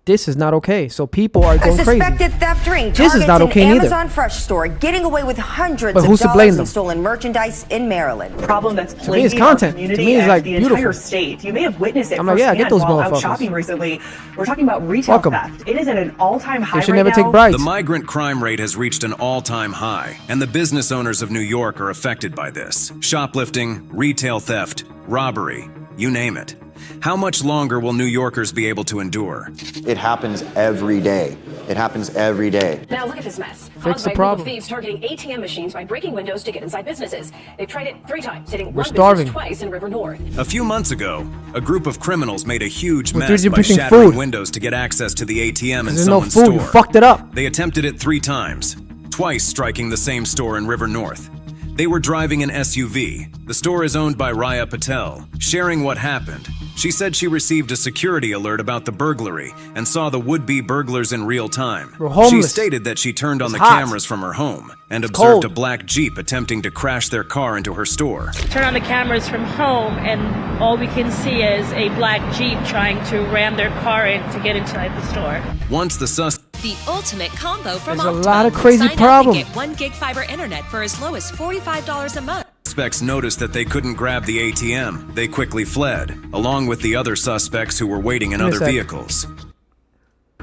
A: This is not okay. So people are going crazy.
C: A suspected theft ring
A: This is not
C: targets
A: okay
C: an
A: neither.
C: Amazon Fresh store, getting away with hundreds
A: But
C: of
A: who's to blame
C: dollars
A: them?
C: in stolen merchandise in Maryland.
F: Problem that's
A: To me, it's
F: plaguing our
A: content. To
F: community
A: me, it's
F: and
A: like
F: the
A: beautiful.
F: entire state. You may have witnessed it
A: I'm like, yeah,
F: firsthand
A: get those
F: while out
A: motherfuckers.
F: shopping recently. We're talking about retail
A: Fuck 'em.
F: theft. It is at an all-time high
A: should
F: right
A: never
F: now.
A: take bribes.
O: The migrant crime rate has reached an all-time high, and the business owners of New York are affected by this. Shoplifting, retail theft, robbery, you name it. How much longer will New Yorkers be able to endure?
H: It happens every day. It happens every day.
I: Now look at this mess.
A: Fix
I: Caused
A: the
I: by a group
A: problem.
I: of thieves targeting ATM machines by breaking windows to get inside businesses. They've tried it 3 times, hitting
A: We're
I: one
A: starving.
I: business twice in River North.
O: A few months ago, a group of criminals made a huge
A: We're
O: mess by
A: 3D
O: shattering
A: food.
O: windows to get access to the ATM in
A: There's no
O: someone's
A: food.
O: store.
A: You fucked it up.
O: They attempted it 3 times, twice striking the same store in River North. They were driving an SUV. The store is owned by Raya Patel. Sharing what happened, she said she received a security alert about the burglary and saw the would-be burglars in real time.
A: We're
O: She
A: homeless.
O: stated that she turned on
A: It's
O: the
A: hot.
O: cameras from her home and
A: It's
O: observed
A: cold.
O: a black Jeep attempting to crash their car into her store.
G: Turn on the cameras from home, and all we can see is a black Jeep trying to ram their car in to get inside the store.
O: Once the suspect
J: The ultimate combo from
A: There's a
J: Optimum.
A: lot of crazy
J: Sign up and
A: problems.
J: get 1 gig fiber internet for as low as $45 a month.
O: Suspects noticed that they couldn't grab the ATM. They quickly fled, along with the other suspects who were waiting in
A: Give me a
O: other
A: sec.
O: vehicles.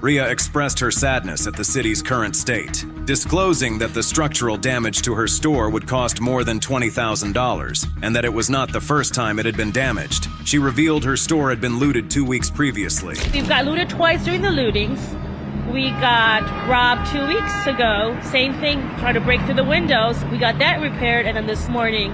O: Rhea expressed her sadness at the city's current state, disclosing that the structural damage to her store would cost more than $20,000, and that it was not the first time it had been damaged. She revealed her store had been looted 2 weeks previously.
G: We've got looted twice during the lootings. We got robbed 2 weeks ago. Same thing, tried to break through the windows. We got that repaired, and then this morning,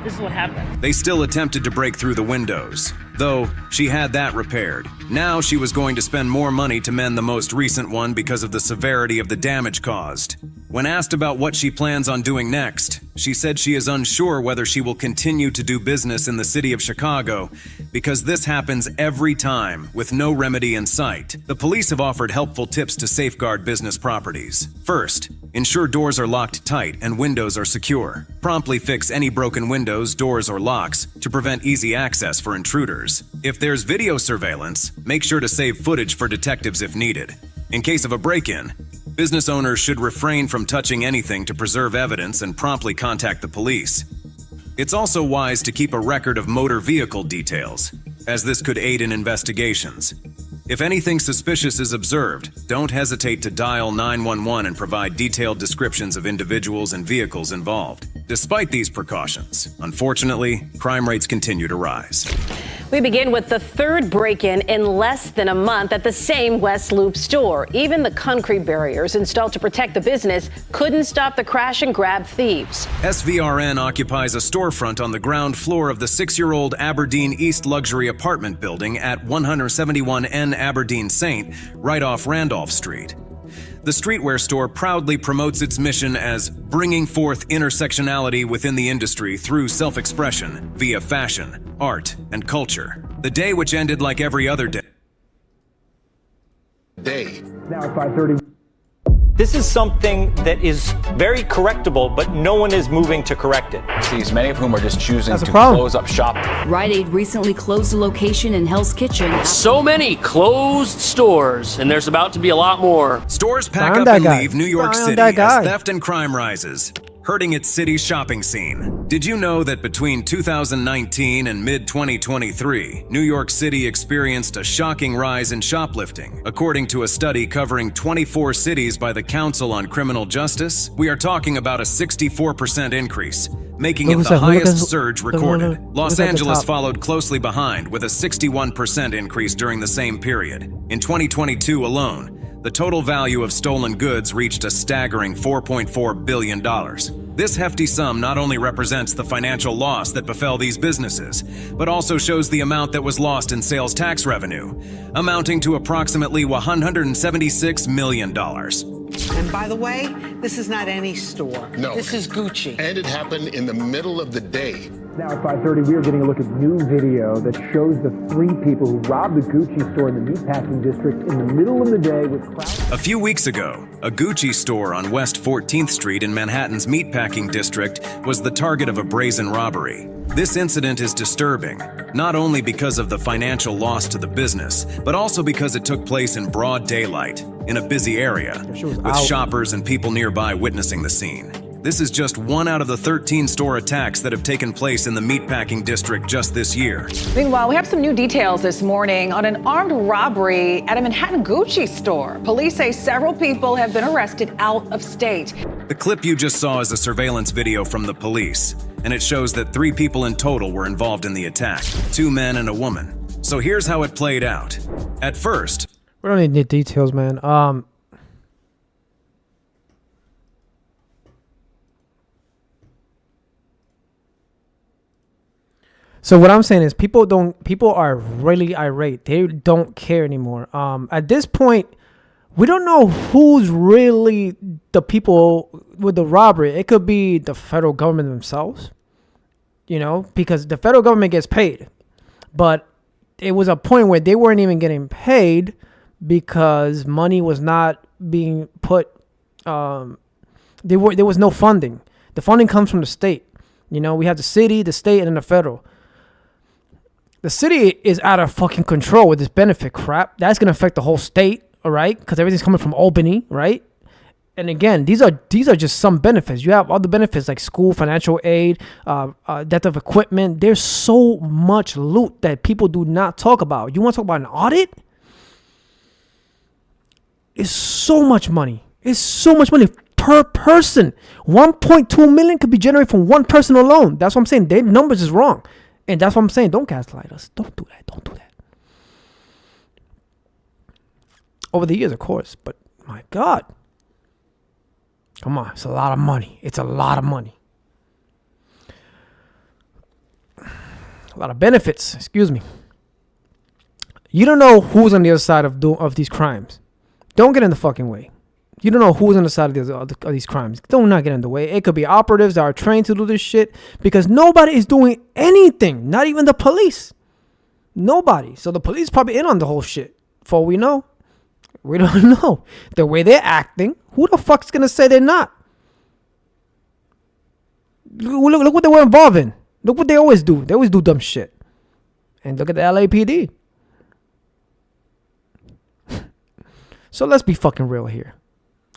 G: this is what happened.
O: They still attempted to break through the windows, though she had that repaired. Now she was going to spend more money to mend the most recent one because of the severity of the damage caused. When asked about what she plans on doing next, she said she is unsure whether she will continue to do business in the city of Chicago because this happens every time with no remedy in sight. The police have offered helpful tips to safeguard business properties. First, ensure doors are locked tight and windows are secure. Promptly fix any broken windows, doors, or locks to prevent easy access for intruders. If there's video surveillance, make sure to save footage for detectives if needed. In case of a break-in, business owners should refrain from touching anything to preserve evidence and promptly contact the police. It's also wise to keep a record of motor vehicle details, as this could aid in investigations. If anything suspicious is observed, don't hesitate to dial 911 and provide detailed descriptions of individuals and vehicles involved. Despite these precautions, unfortunately, crime rates continue to rise.
I: We begin with the 3rd break-in in less than a month at the same West Loop store. Even the concrete barriers installed to protect the business couldn't stop the crash and grab thieves.
O: SVRN occupies a storefront on the ground floor of the 6-year-old Aberdeen East luxury apartment building at 171N Aberdeen St., right off Randolph Street. The streetwear store proudly promotes its mission as bringing forth intersectionality within the industry through self-expression via fashion, art, and culture. The day which ended like every other day.
A: Now at 5:30.
K: This is something that is very correctable, but no one is moving to correct it.
M: Many of whom are just choosing to
A: problem.
M: close up shop.
Y: Rite Aid recently closed a location in Hell's Kitchen.
Z: So many closed stores, and there's about to be a lot more.
O: Stores pack
A: Found
O: up
A: that
O: and
A: guy.
O: leave New York
A: Found
O: City
A: that
O: as
A: guy.
O: theft and crime rises. hurting its city's shopping scene. Did you know that between 2019 and mid-2023, New York City experienced a shocking rise in shoplifting? According to a study covering 24 cities by the Council on Criminal Justice, we are talking about a 64% increase, making it the highest surge recorded. Los Angeles followed closely behind with a 61% increase during the same period. In 2022 alone, the total value of stolen goods reached a staggering $4.4 billion. This hefty sum not only represents the financial loss that befell these businesses, but also shows the amount that was lost in sales tax revenue, amounting to approximately $176 million.
P: And by the way, this is not any store.
Q: No.
P: This is Gucci.
Q: And it happened in the middle of the day.
A: Now at 5:30, we are getting a look at new video that shows the 3 people who robbed the Gucci store in the meatpacking district in the middle of the day with crowds.
O: A few weeks ago, a Gucci store on West 14th Street in Manhattan's meatpacking district was the target of a brazen robbery. This incident is disturbing, not only because of the financial loss to the business, but also because it took place in broad daylight, in a busy area, with shoppers and people nearby witnessing the scene. This is just one out of the 13 store attacks that have taken place in the meatpacking district just this year.
F: Meanwhile, we have some new details this morning on an armed robbery at a Manhattan Gucci store. Police say several people have been arrested out of state.
O: The clip you just saw is a surveillance video from the police, and it shows that 3 people in total were involved in the attack, 2 men and a woman. So here's how it played out. At first,
A: we don't need details, man. So what I'm saying is people are really irate. They don't care anymore. At this point, we don't know who's really the people with the robbery. It could be the federal government themselves, because the federal government gets paid. But it was a point where they weren't even getting paid because money was not being put. There was no funding. The funding comes from the state. We have the city, the state, and then the federal. The city is out of fucking control with this benefit crap. That's going to affect the whole state, all right? Because everything's coming from Albany, right? And again, these are just some benefits. You have other benefits like school, financial aid, death of equipment. There's so much loot that people do not talk about. You want to talk about an audit? It's so much money. It's so much money per person. 1.2 million could be generated from one person alone. That's what I'm saying. Their numbers is wrong. And that's what I'm saying. Don't gaslight us. Don't do that. Don't do that. Over the years, of course. But my God. Come on. It's a lot of money. It's a lot of money. A lot of benefits. Excuse me. You don't know who's on the other side of these crimes. Don't get in the fucking way. You don't know who's on the side of these crimes. Do not get in the way. It could be operatives that are trained to do this shit because nobody is doing anything. Not even the police. Nobody. So the police probably in on the whole shit. For all we know. We don't know. The way they're acting, who the fuck's going to say they're not? Look what they were involved in. Look what they always do. They always do dumb shit. And look at the LAPD. So let's be fucking real here.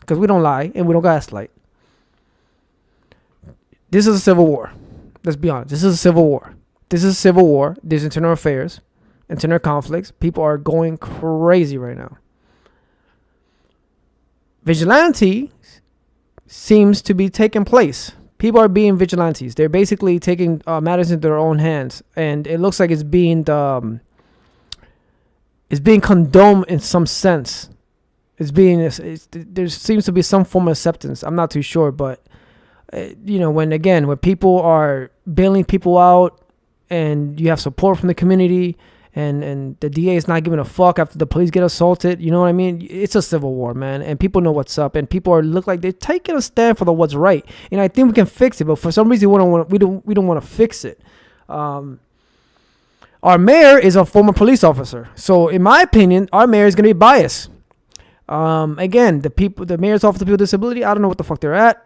A: Because we don't lie and we don't gaslight. This is a civil war. Let's be honest. This is a civil war. This is a civil war. There's internal affairs, internal conflicts. People are going crazy right now. Vigilante seems to be taking place. People are being vigilantes. They're basically taking matters into their own hands. And it looks like it's being condoned in some sense. There seems to be some form of acceptance. I'm not too sure, but when people are bailing people out and you have support from the community and the DA is not giving a fuck after the police get assaulted, you know what I mean? It's a civil war, man, and people know what's up, and people look like they're taking a stand for what's right, and I think we can fix it, but for some reason we don't want to fix it. Our mayor is a former police officer, so in my opinion, our mayor is going to be biased. Again, the mayor's office of people with disability, I don't know what the fuck they're at.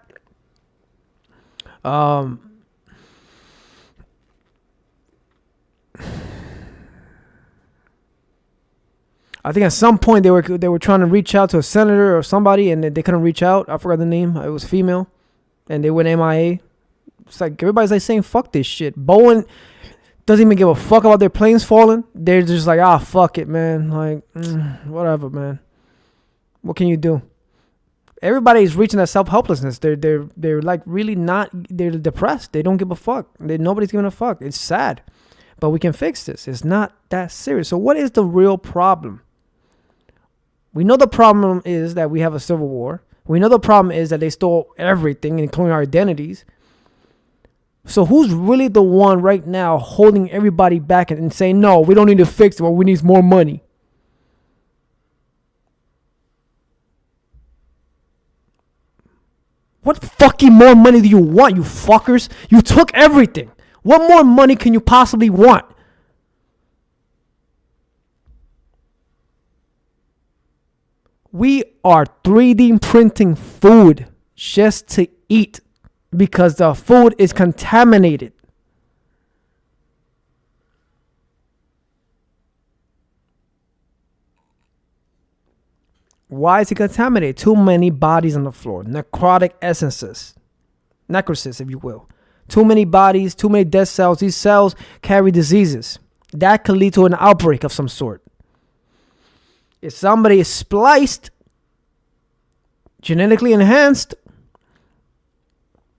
A: I think at some point they were trying to reach out to a senator or somebody and they couldn't reach out. I forgot the name. It was female. and they went MIA. It's like everybody's like saying fuck this shit. Boeing doesn't even give a fuck about their planes falling. They're just like, fuck it, man. Like, whatever, man. What can you do? Everybody's reaching that self-helplessness. They're like really not. They're depressed. They don't give a fuck. Nobody's giving a fuck. It's sad, but we can fix this. It's not that serious. So what is the real problem? We know the problem is that we have a civil war. We know the problem is that they stole everything, including our identities. So who's really the one right now holding everybody back and saying, no, we don't need to fix it, but we need more money? What fucking more money do you want, you fuckers? You took everything. What more money can you possibly want? We are 3D printing food just to eat because the food is contaminated. Why is it contaminated? Too many bodies on the floor. Necrotic essences. Necrosis, if you will. Too many bodies, too many dead cells. These cells carry diseases. That could lead to an outbreak of some sort. If somebody is spliced, genetically enhanced,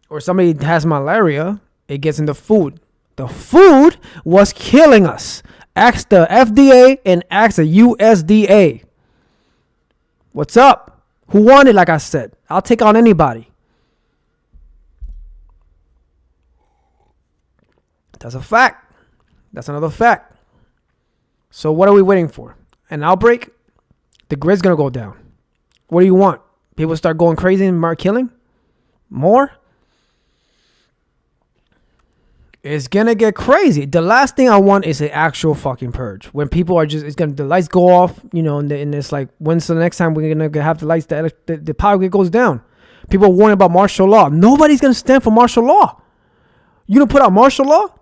A: or somebody has malaria, it gets in the food. The food was killing us. Ask the FDA and ask the USDA. What's up? Who won it? Like I said, I'll take on anybody. That's a fact. That's another fact. So what are we waiting for? An outbreak? The grid's going to go down. What do you want? People start going crazy and killing? More? It's going to get crazy. The last thing I want is an actual fucking purge. When people are just, the lights go off, and it's like, when's the next time we're going to have the lights, the power grid goes down? People are warning about martial law. Nobody's going to stand for martial law. You going to put out martial law?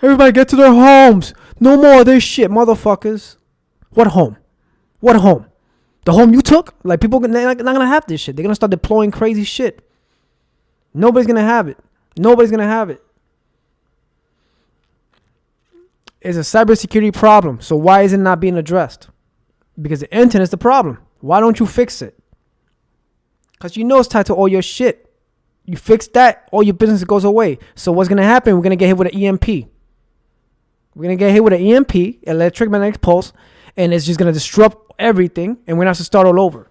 A: Everybody get to their homes. No more of this shit, motherfuckers. What home? What home? The home you took? Like, people, they're not going to have this shit. They're going to start deploying crazy shit. Nobody's going to have it. Nobody's going to have it. It's a cybersecurity problem. So why is it not being addressed? Because the internet is the problem. Why don't you fix it? Because it's tied to all your shit. You fix that, all your business goes away. So what's going to happen? We're going to get hit with an EMP. We're going to get hit with an EMP, electromagnetic pulse, and it's just going to disrupt everything, and we're going to have to start all over.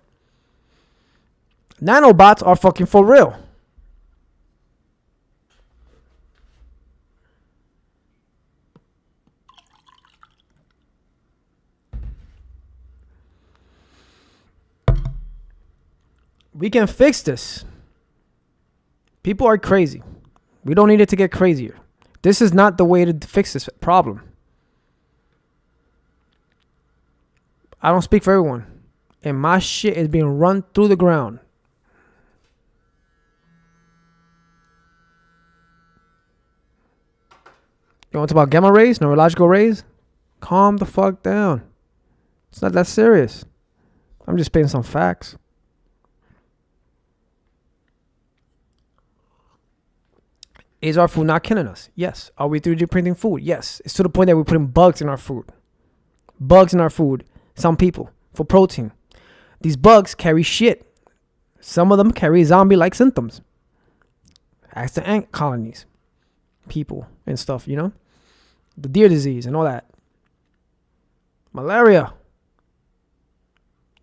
A: Nanobots are fucking for real. We can fix this. People are crazy. We don't need it to get crazier. This is not the way to fix this problem. I don't speak for everyone. And my shit is being run through the ground. You want to talk about gamma rays, neurological rays? Calm the fuck down. It's not that serious. I'm just spitting some facts. Is our food not killing us? Yes. Are we 3D printing food? Yes. It's to the point that we're putting bugs in our food. Bugs in our food. Some people. For protein. These bugs carry shit. Some of them carry zombie-like symptoms. Ask the ant colonies. People and stuff, The deer disease and all that. Malaria.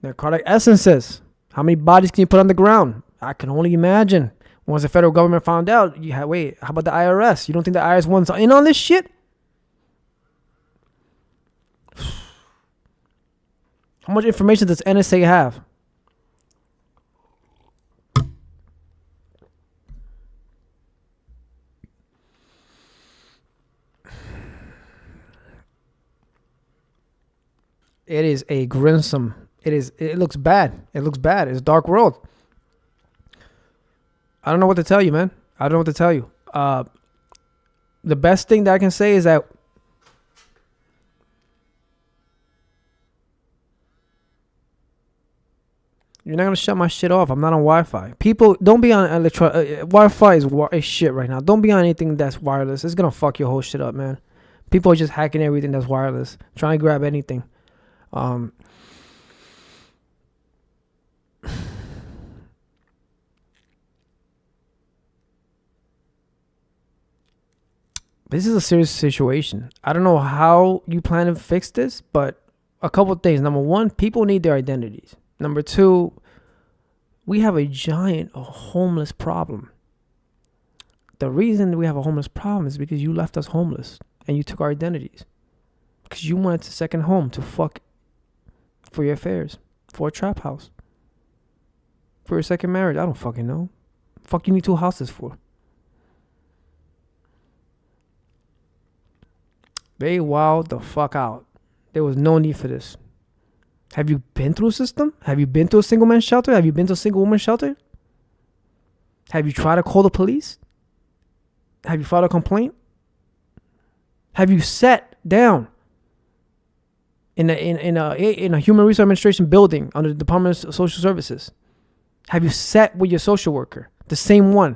A: Narcotic essences. How many bodies can you put on the ground? I can only imagine. Once the federal government found out, wait, how about the IRS? You don't think the IRS wants in on this shit? How much information does NSA have? It is a gruesome. It looks bad. It looks bad. It's a dark world. I don't know what to tell you, man. I don't know what to tell you. The best thing that I can say is that You're not gonna shut my shit off. I'm not on Wi-Fi. People, don't be on Wi-Fi is shit right now. Don't be on anything that's wireless. It's gonna fuck your whole shit up, man. People are just hacking everything that's wireless, trying to grab anything. This is a serious situation. I don't know how you plan to fix this, but a couple of things. Number one, people need their identities. Number two, we have a giant homeless problem. The reason we have a homeless problem is because you left us homeless and you took our identities. Because you wanted a second home to fuck for your affairs, for a trap house, for your second marriage. I don't fucking know. Fuck you need 2 houses for. They wowed the fuck out. There was no need for this. Have you been through a system? Have you been to a single man shelter? Have you been to a single woman shelter? Have you tried to call the police? Have you filed a complaint? Have you sat down in a human resource administration building under the Department of Social Services? Have you sat with your social worker, the same one,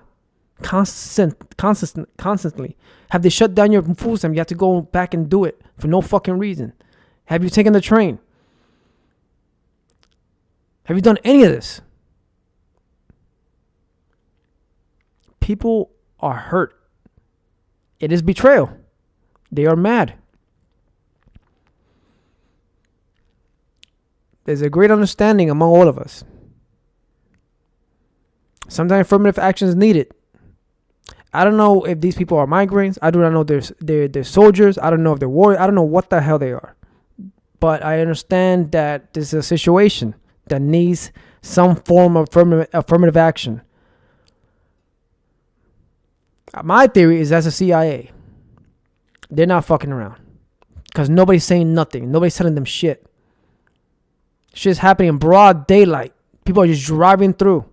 A: constantly? Have they shut down your food stamp? You have to go back and do it for no fucking reason. Have you taken the train? Have you done any of this? People are hurt. It is betrayal. They are mad. There's a great understanding among all of us. Sometimes affirmative action is needed. I don't know if these people are migrants. I do not know they're soldiers. I don't know if they're warriors. I don't know what the hell they are. But I understand that this is a situation that needs some form of affirmative action. My theory is that's the CIA. They're not fucking around. Because nobody's saying nothing. Nobody's telling them shit. Shit's happening in broad daylight. People are just driving through.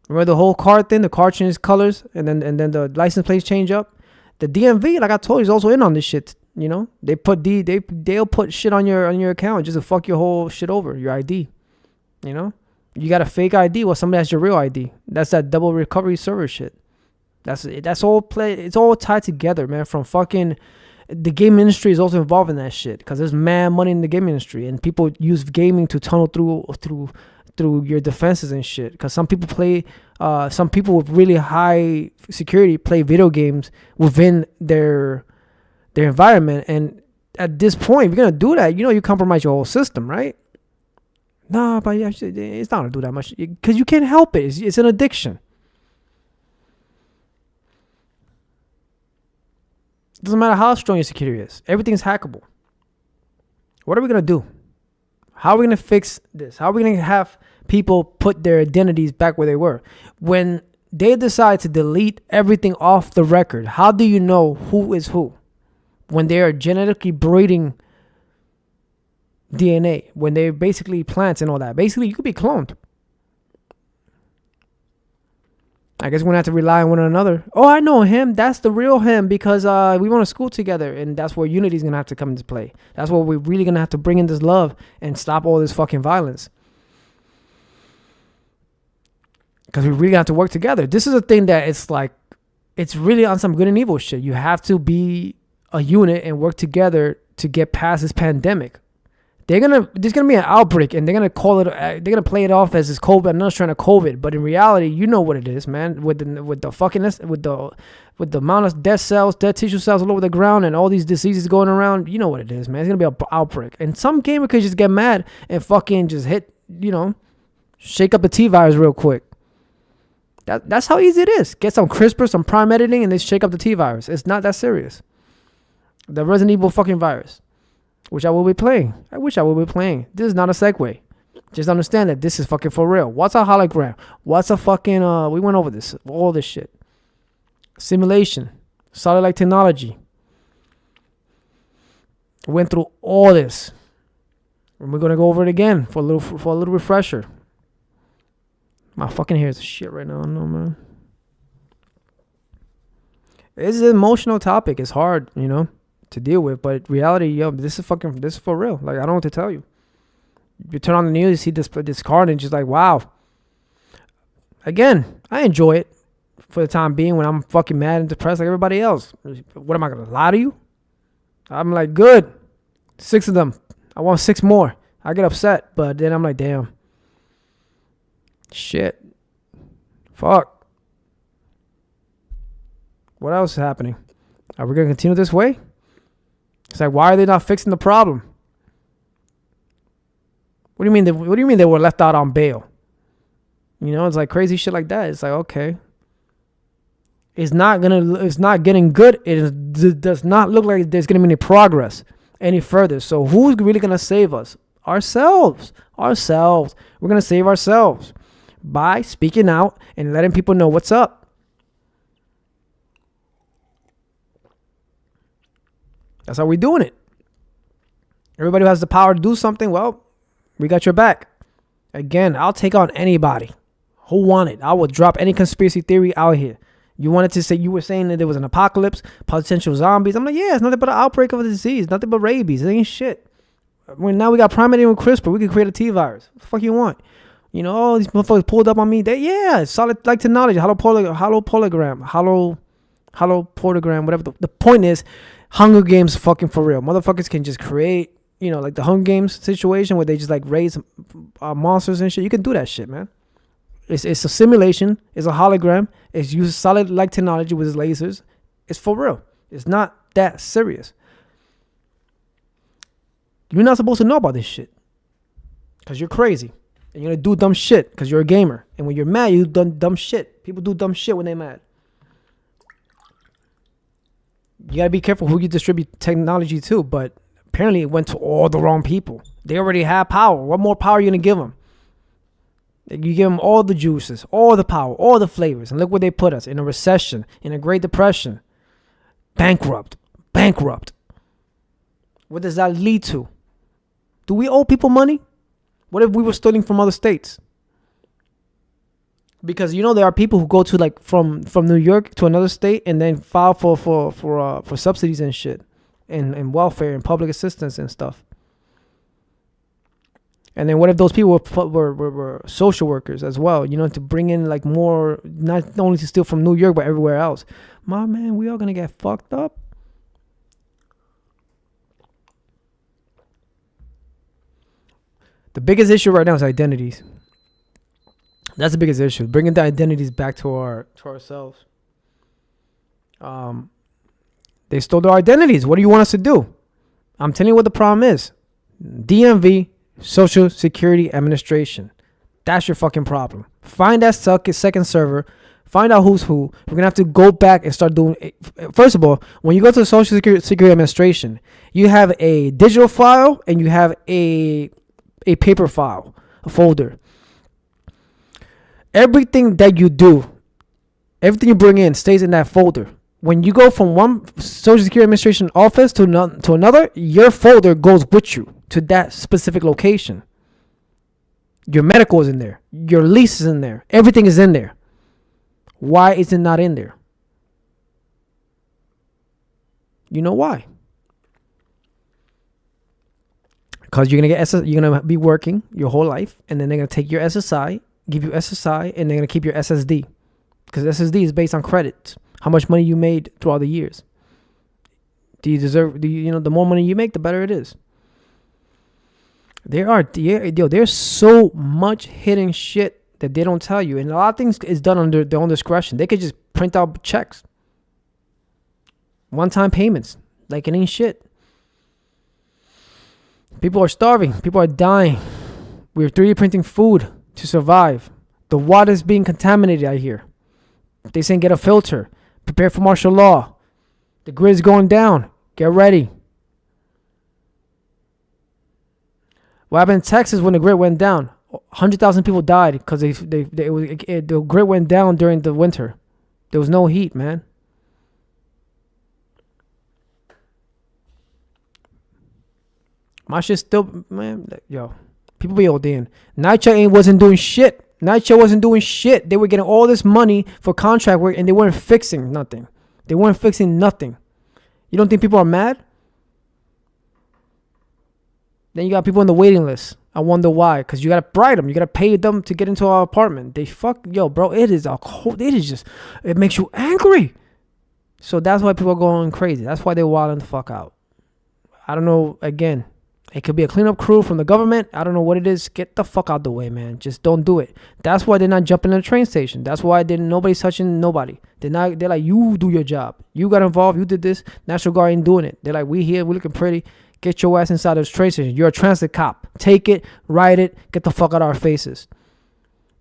A: Remember the whole car thing? The car changes colors and then the license plates change up. The DMV, like I told you, is also in on this shit. You know, they'll put shit on your account just to fuck your whole shit over, your ID. You know, you got a fake ID, well, somebody has your real ID. That's that double recovery server shit. That's all play. It's all tied together, man. From fucking the game industry is also involved in that shit because there's mad money in the game industry and people use gaming to tunnel through your defenses and shit. Because some people with really high security play video games within their environment. And at this point, if you're gonna do that, you compromise your whole system, right? Nah, but yeah, it's not gonna do that much because you can't help it. It's an addiction. It doesn't matter how strong your security is. Everything's hackable. What are we gonna do? How are we going to fix this? How are we going to have people put their identities back where they were? When they decide to delete everything off the record, how do you know who is who? When they are genetically breeding DNA, when they're basically plants and all that. Basically, you could be cloned. I guess we're going to have to rely on one another. Oh, I know him. That's the real him because we went to school together. And that's where unity is going to have to come into play. That's where we're really going to have to bring in this love and stop all this fucking violence. Because we really have to work together. This is a thing that it's really on some good and evil shit. You have to be a unit and work together to get past this pandemic. There's gonna be an outbreak, and they're gonna call it. They're gonna play it off as this COVID, another strand of COVID. But in reality, you know what it is, man. With the amount of dead cells, dead tissue cells all over the ground, and all these diseases going around, you know what it is, man. It's gonna be an outbreak, and some gamer could just get mad and fucking just hit, shake up the T virus real quick. That's how easy it is. Get some CRISPR, some prime editing, and they shake up the T virus. It's not that serious. The Resident Evil fucking virus. Which I will be playing. I wish I would be playing. This is not a segue. Just understand that this is fucking for real. What's a hologram? What's a fucking, we went over this, all this shit. Simulation. Solid light technology. Went through all this. And we're going to go over it again for a little refresher. My fucking hair is shit right now. I don't know, man. It's an emotional topic. It's hard, to deal with, but reality, this is for real. Like, I don't know what to tell you. You turn on the news, you see this carnage. It's like, wow. Again, I enjoy it for the time being when I'm fucking mad and depressed like everybody else. What am I going to lie to you? I'm like, good. 6 of them. I want 6 more. I get upset, but then I'm like, damn. Shit. Fuck. What else is happening? Are we going to continue this way? It's like, why are they not fixing the problem? What do you mean? What do you mean they were left out on bail? You know, it's like crazy shit like that. It's like, okay. It's not getting good. It does not look like there's going to be any progress any further. So who's really going to save us? Ourselves. We're going to save ourselves by speaking out and letting people know what's up. That's how we're doing it. Everybody who has the power to do something, well, we got your back. Again, I'll take on anybody who want it. I will drop any conspiracy theory out here. You wanted to say, you were saying that there was an apocalypse, potential zombies. I'm like, yeah, it's nothing but an outbreak of a disease, nothing but rabies. It ain't shit. When now we got primating with CRISPR, we can create a T-virus. What the fuck you want? You know, all these motherfuckers pulled up on me. Solid like technology, hollow polygram, whatever. The point is, Hunger Games fucking for real. Motherfuckers can just create, you know, like the Hunger Games situation where they just like raise monsters and shit. You can do that shit, man. It's a simulation. It's a hologram. It's used solid like technology with lasers. It's for real. It's not that serious. You're not supposed to know about this shit because you're crazy and you're gonna do dumb shit because you're a gamer. And when you're mad, you do dumb shit. People do dumb shit when they're mad. You gotta be careful who you distribute technology to. But apparently, it went to all the wrong people. They already have power. What more power are you gonna give them? You give them all the juices, all the power, all the flavors. And look where they put us. In a recession, in a Great Depression. Bankrupt. What does that lead to? Do we owe people money? What if we were stealing from other states? Because, you know, there are people who go to like from New York to another state and then file for subsidies and shit. And welfare and public assistance and stuff. And then what if those people were social workers as well, you know, to bring in like more, not only to steal from New York, but everywhere else. My man, we all going to get fucked up. The biggest issue right now is identities. That's the biggest issue. Bringing the identities back to ourselves. They stole their identities. What do you want us to do? I'm telling you what the problem is. DMV, Social Security Administration. That's your fucking problem. Find that second server. Find out who's who. We're going to have to go back and start doing it. First of all, when you go to the Social Security Administration, you have a digital file and you have a paper file, a folder. Everything that you do, everything you bring in stays in that folder. When you go from one Social Security Administration office to another, your folder goes with you to that specific location. Your medical is in there. Your lease is in there. Everything is in there. Why is it not in there? You know why? Because you're gonna be working your whole life, and then they're gonna take your SSI, give you SSI, and they're gonna keep your SSD. Because SSD is based on credits. How much money you made throughout the years. The more money you make, the better it is. There's so much hidden shit that they don't tell you. And a lot of things is done under their own discretion. They could just print out checks. One-time payments. Like it ain't shit. People are starving. People are dying. We're 3D printing food to survive. The water's being contaminated out here. They saying get a filter. Prepare for martial law. The grid's going down. Get ready. What happened in Texas when the grid went down? 100,000 people died because the grid went down during the winter. There was no heat, man. My shit still, man, yo. People be ODing. NYCHA wasn't doing shit. NYCHA wasn't doing shit. They were getting all this money for contract work and they weren't fixing nothing. You don't think people are mad? Then you got people on the waiting list. I wonder why. Because you got to bribe them. You got to pay them to get into our apartment. Yo, bro, it is just, it makes you angry. So that's why people are going crazy. That's why they're wilding the fuck out. I don't know, again, it could be a cleanup crew from the government. I don't know what it is. Get the fuck out the way, man. Just don't do it. That's why they're not jumping in the train station. That's why nobody's touching nobody. They're like, you do your job. You got involved. You did this. National Guard ain't doing it. They're like, we here. We're looking pretty. Get your ass inside this train station. You're a transit cop. Take it, ride it, get the fuck out of our faces.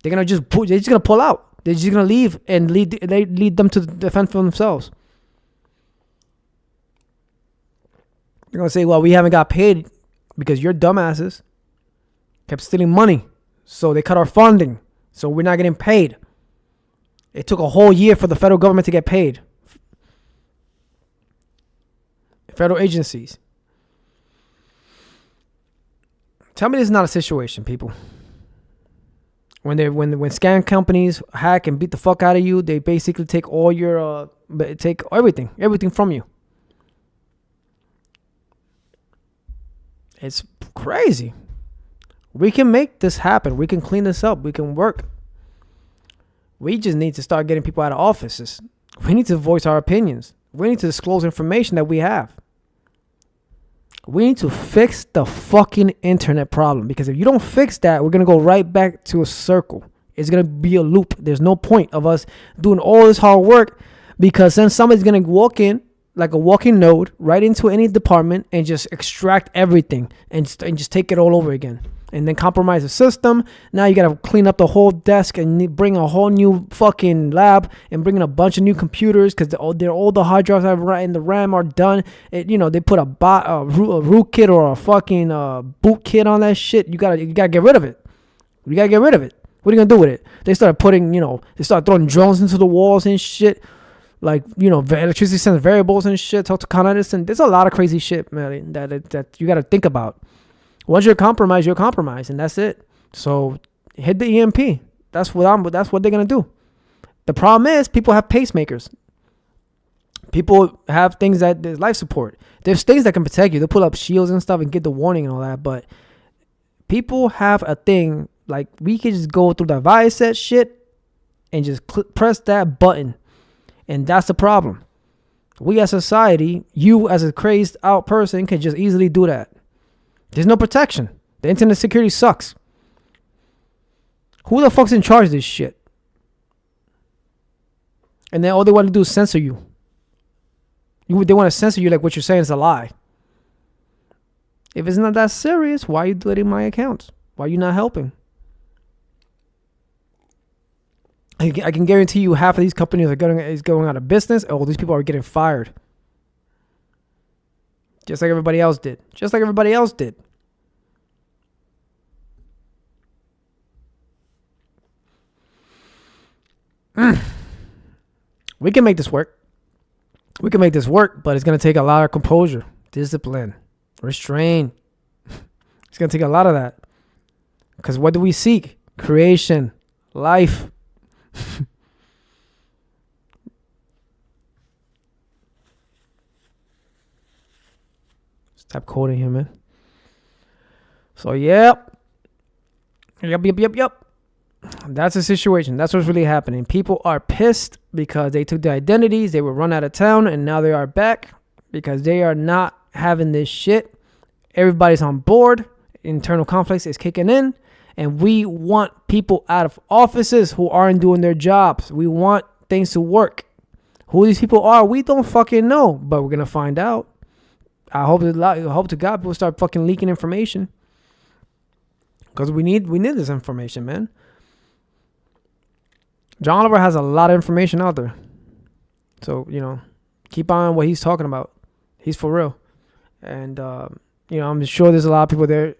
A: They're just gonna pull out. They're just gonna leave and lead them to defend for themselves. They're gonna say, well, we haven't got paid because your dumbasses kept stealing money. So they cut our funding. So we're not getting paid. It took a whole year for the federal government to get paid. Federal agencies. Tell me this is not a situation, people. When scam companies hack and beat the fuck out of you, they basically take all your take everything from you. It's crazy. We can make this happen. We can clean this up. We can work. We just need to start getting people out of offices. We need to voice our opinions. We need to disclose information that we have. We need to fix the fucking internet problem, because if you don't fix that, we're going to go right back to a circle. It's going to be a loop. There's no point of us doing all this hard work, because then somebody's going to walk in like a walking node right into any department and just extract everything and just take it all over again. And then compromise the system. Now you got to clean up the whole desk and bring a whole new fucking lab and bring in a bunch of new computers, because all the hard drives and the RAM are done. They put a root kit or a fucking boot kit on that shit. You gotta get rid of it. You gotta get rid of it. What are you gonna do with it? They started they started throwing drones into the walls and shit. Like, electricity sense variables and shit. Talk to Con Edison. There's a lot of crazy shit, man, that you gotta think about. Once you're compromised, and that's it. So hit the EMP. That's what they're gonna do. The problem is people have pacemakers. People have things that there's life support. There's things that can protect you. They'll pull up shields and stuff and get the warning and all that. But people have a thing like we could just go through the Viasat shit and just press that button, and that's the problem. We as society, you as a crazed out person, can just easily do that. There's no protection. The internet security sucks. Who the fuck's in charge of this shit? And then all they want to do is censor you. They want to censor you like what you're saying is a lie. If it's not that serious, why are you deleting my accounts? Why are you not helping? I can guarantee you half of these companies is going out of business. All these people are getting fired. Just like everybody else did. We can make this work. But it's going to take a lot of composure, discipline, restraint. It's going to take a lot of that. Because what do we seek? Creation, life. Stop quoting him, man. So, yep. That's the situation. That's what's really happening. People are pissed because they took their identities. They were run out of town, and now they are back because they are not having this shit. Everybody's on board. Internal conflicts is kicking in, and we want people out of offices who aren't doing their jobs. We want things to work. Who these people are, we don't fucking know, but we're gonna find out. I hope to God people start fucking leaking information, because we need this information, man. John Oliver has a lot of information out there. So, keep on what he's talking about. He's for real. And, I'm sure there's a lot of people there.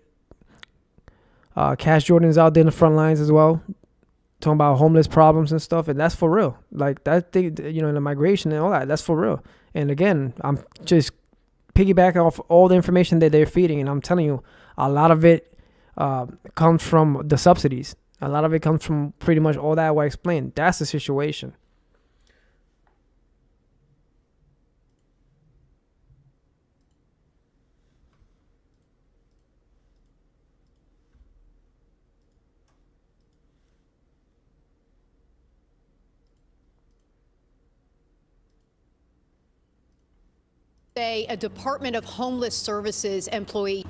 A: Cash Jordan's out there in the front lines as well, talking about homeless problems and stuff. And that's for real. Like, that thing, the migration and all that, that's for real. And again, I'm just piggybacking off all the information that they're feeding. And I'm telling you, a lot of it comes from the subsidies. A lot of it comes from pretty much all that I explained. That's the situation.
L: Say a Department of Homeless Services employee.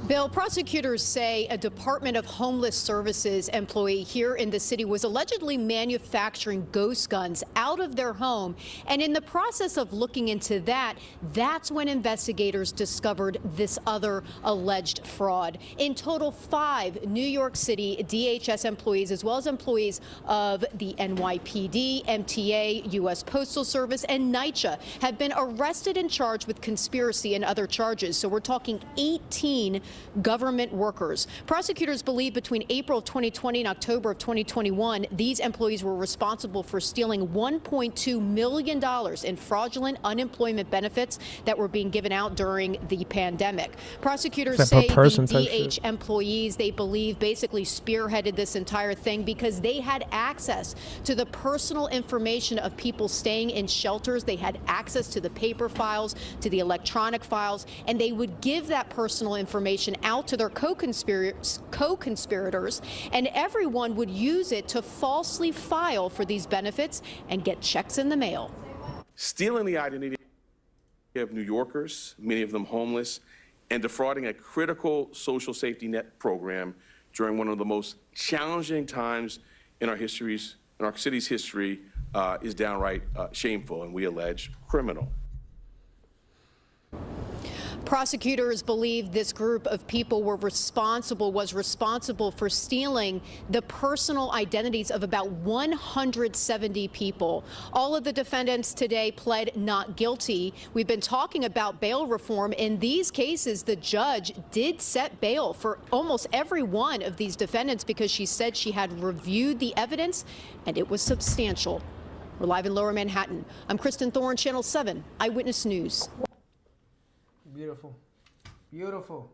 L: Bill, prosecutors say a Department of Homeless Services employee here in the city was allegedly manufacturing ghost guns out of their home. And in the process of looking into that, that's when investigators discovered this other alleged fraud. In total, 5 New York City DHS employees, as well as employees of the NYPD, MTA, U.S. Postal Service, and NYCHA, have been arrested and charged with conspiracy and other charges. So we're talking 18 government workers. Prosecutors believe between April of 2020 and October of 2021, these employees were responsible for stealing $1.2 million in fraudulent unemployment benefits that were being given out during the pandemic. Prosecutors say the DH employees, they believe, basically spearheaded this entire thing because they had access to the personal information of people staying in shelters. They had access to the paper files, to the electronic files, and they would give that personal information out to their co-conspirators, and everyone would use it to falsely file for these benefits and get checks in the mail.
R: Stealing the identity of New Yorkers, many of them homeless, and defrauding a critical social safety net program during one of the most challenging times in our city's history is downright shameful, and we allege criminal.
L: Prosecutors believe this group of people was responsible for stealing the personal identities of about 170 people. All of the defendants today pled not guilty. We've been talking about bail reform. In these cases, the judge did set bail for almost every one of these defendants because she said she had reviewed the evidence and it was substantial. We're live in Lower Manhattan. I'm Kristen Thorne, Channel 7 Eyewitness News.
A: Beautiful. Beautiful.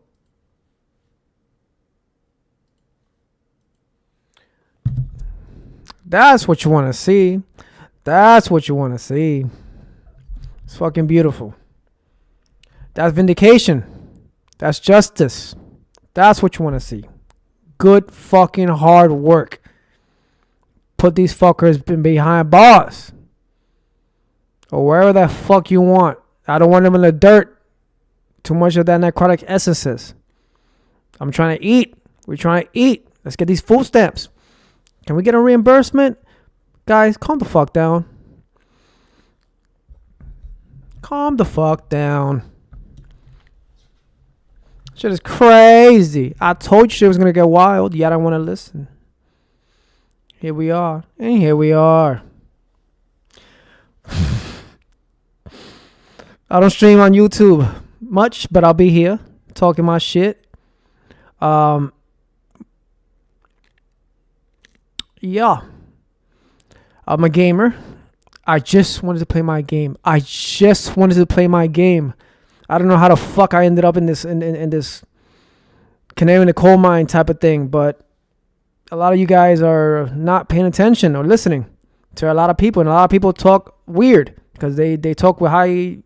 A: That's what you want to see. That's what you want to see. It's fucking beautiful. That's vindication. That's justice. That's what you want to see. Good fucking hard work. Put these fuckers behind bars. Or wherever the fuck you want. I don't want them in the dirt. Too much of that narcotic essences. I'm trying to eat. We're trying to eat. Let's get these food stamps. Can we get a reimbursement? Guys, calm the fuck down. Calm the fuck down. Shit is crazy. I told you shit was going to get wild. Yet I want to listen. Here we are. And here we are. I don't stream on YouTube much, but I'll be here talking my shit. Yeah. I'm a gamer. I just wanted to play my game. I don't know how the fuck I ended up in this in this canary in the coal mine type of thing, but a lot of you guys are not paying attention or listening to a lot of people, and a lot of people talk weird because they talk with high.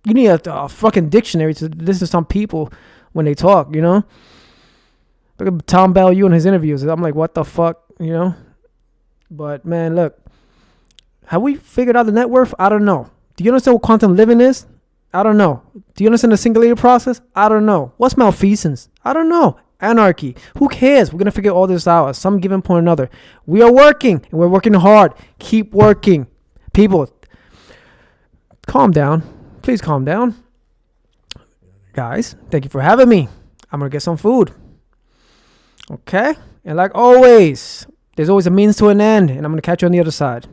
A: You need a fucking dictionary to listen to some people when they talk, you know? Look at Tom Bellew in his interviews. I'm like, what the fuck, you know? But, man, look. Have we figured out the net worth? I don't know. Do you understand what quantum living is? I don't know. Do you understand the singularity process? I don't know. What's malfeasance? I don't know. Anarchy. Who cares? We're going to figure all this out at some given point or another. We are working, and we're working hard. Keep working. People, calm down. Please calm down. Guys, thank you for having me. I'm going to get some food. Okay? And like always, there's always a means to an end. And I'm going to catch you on the other side.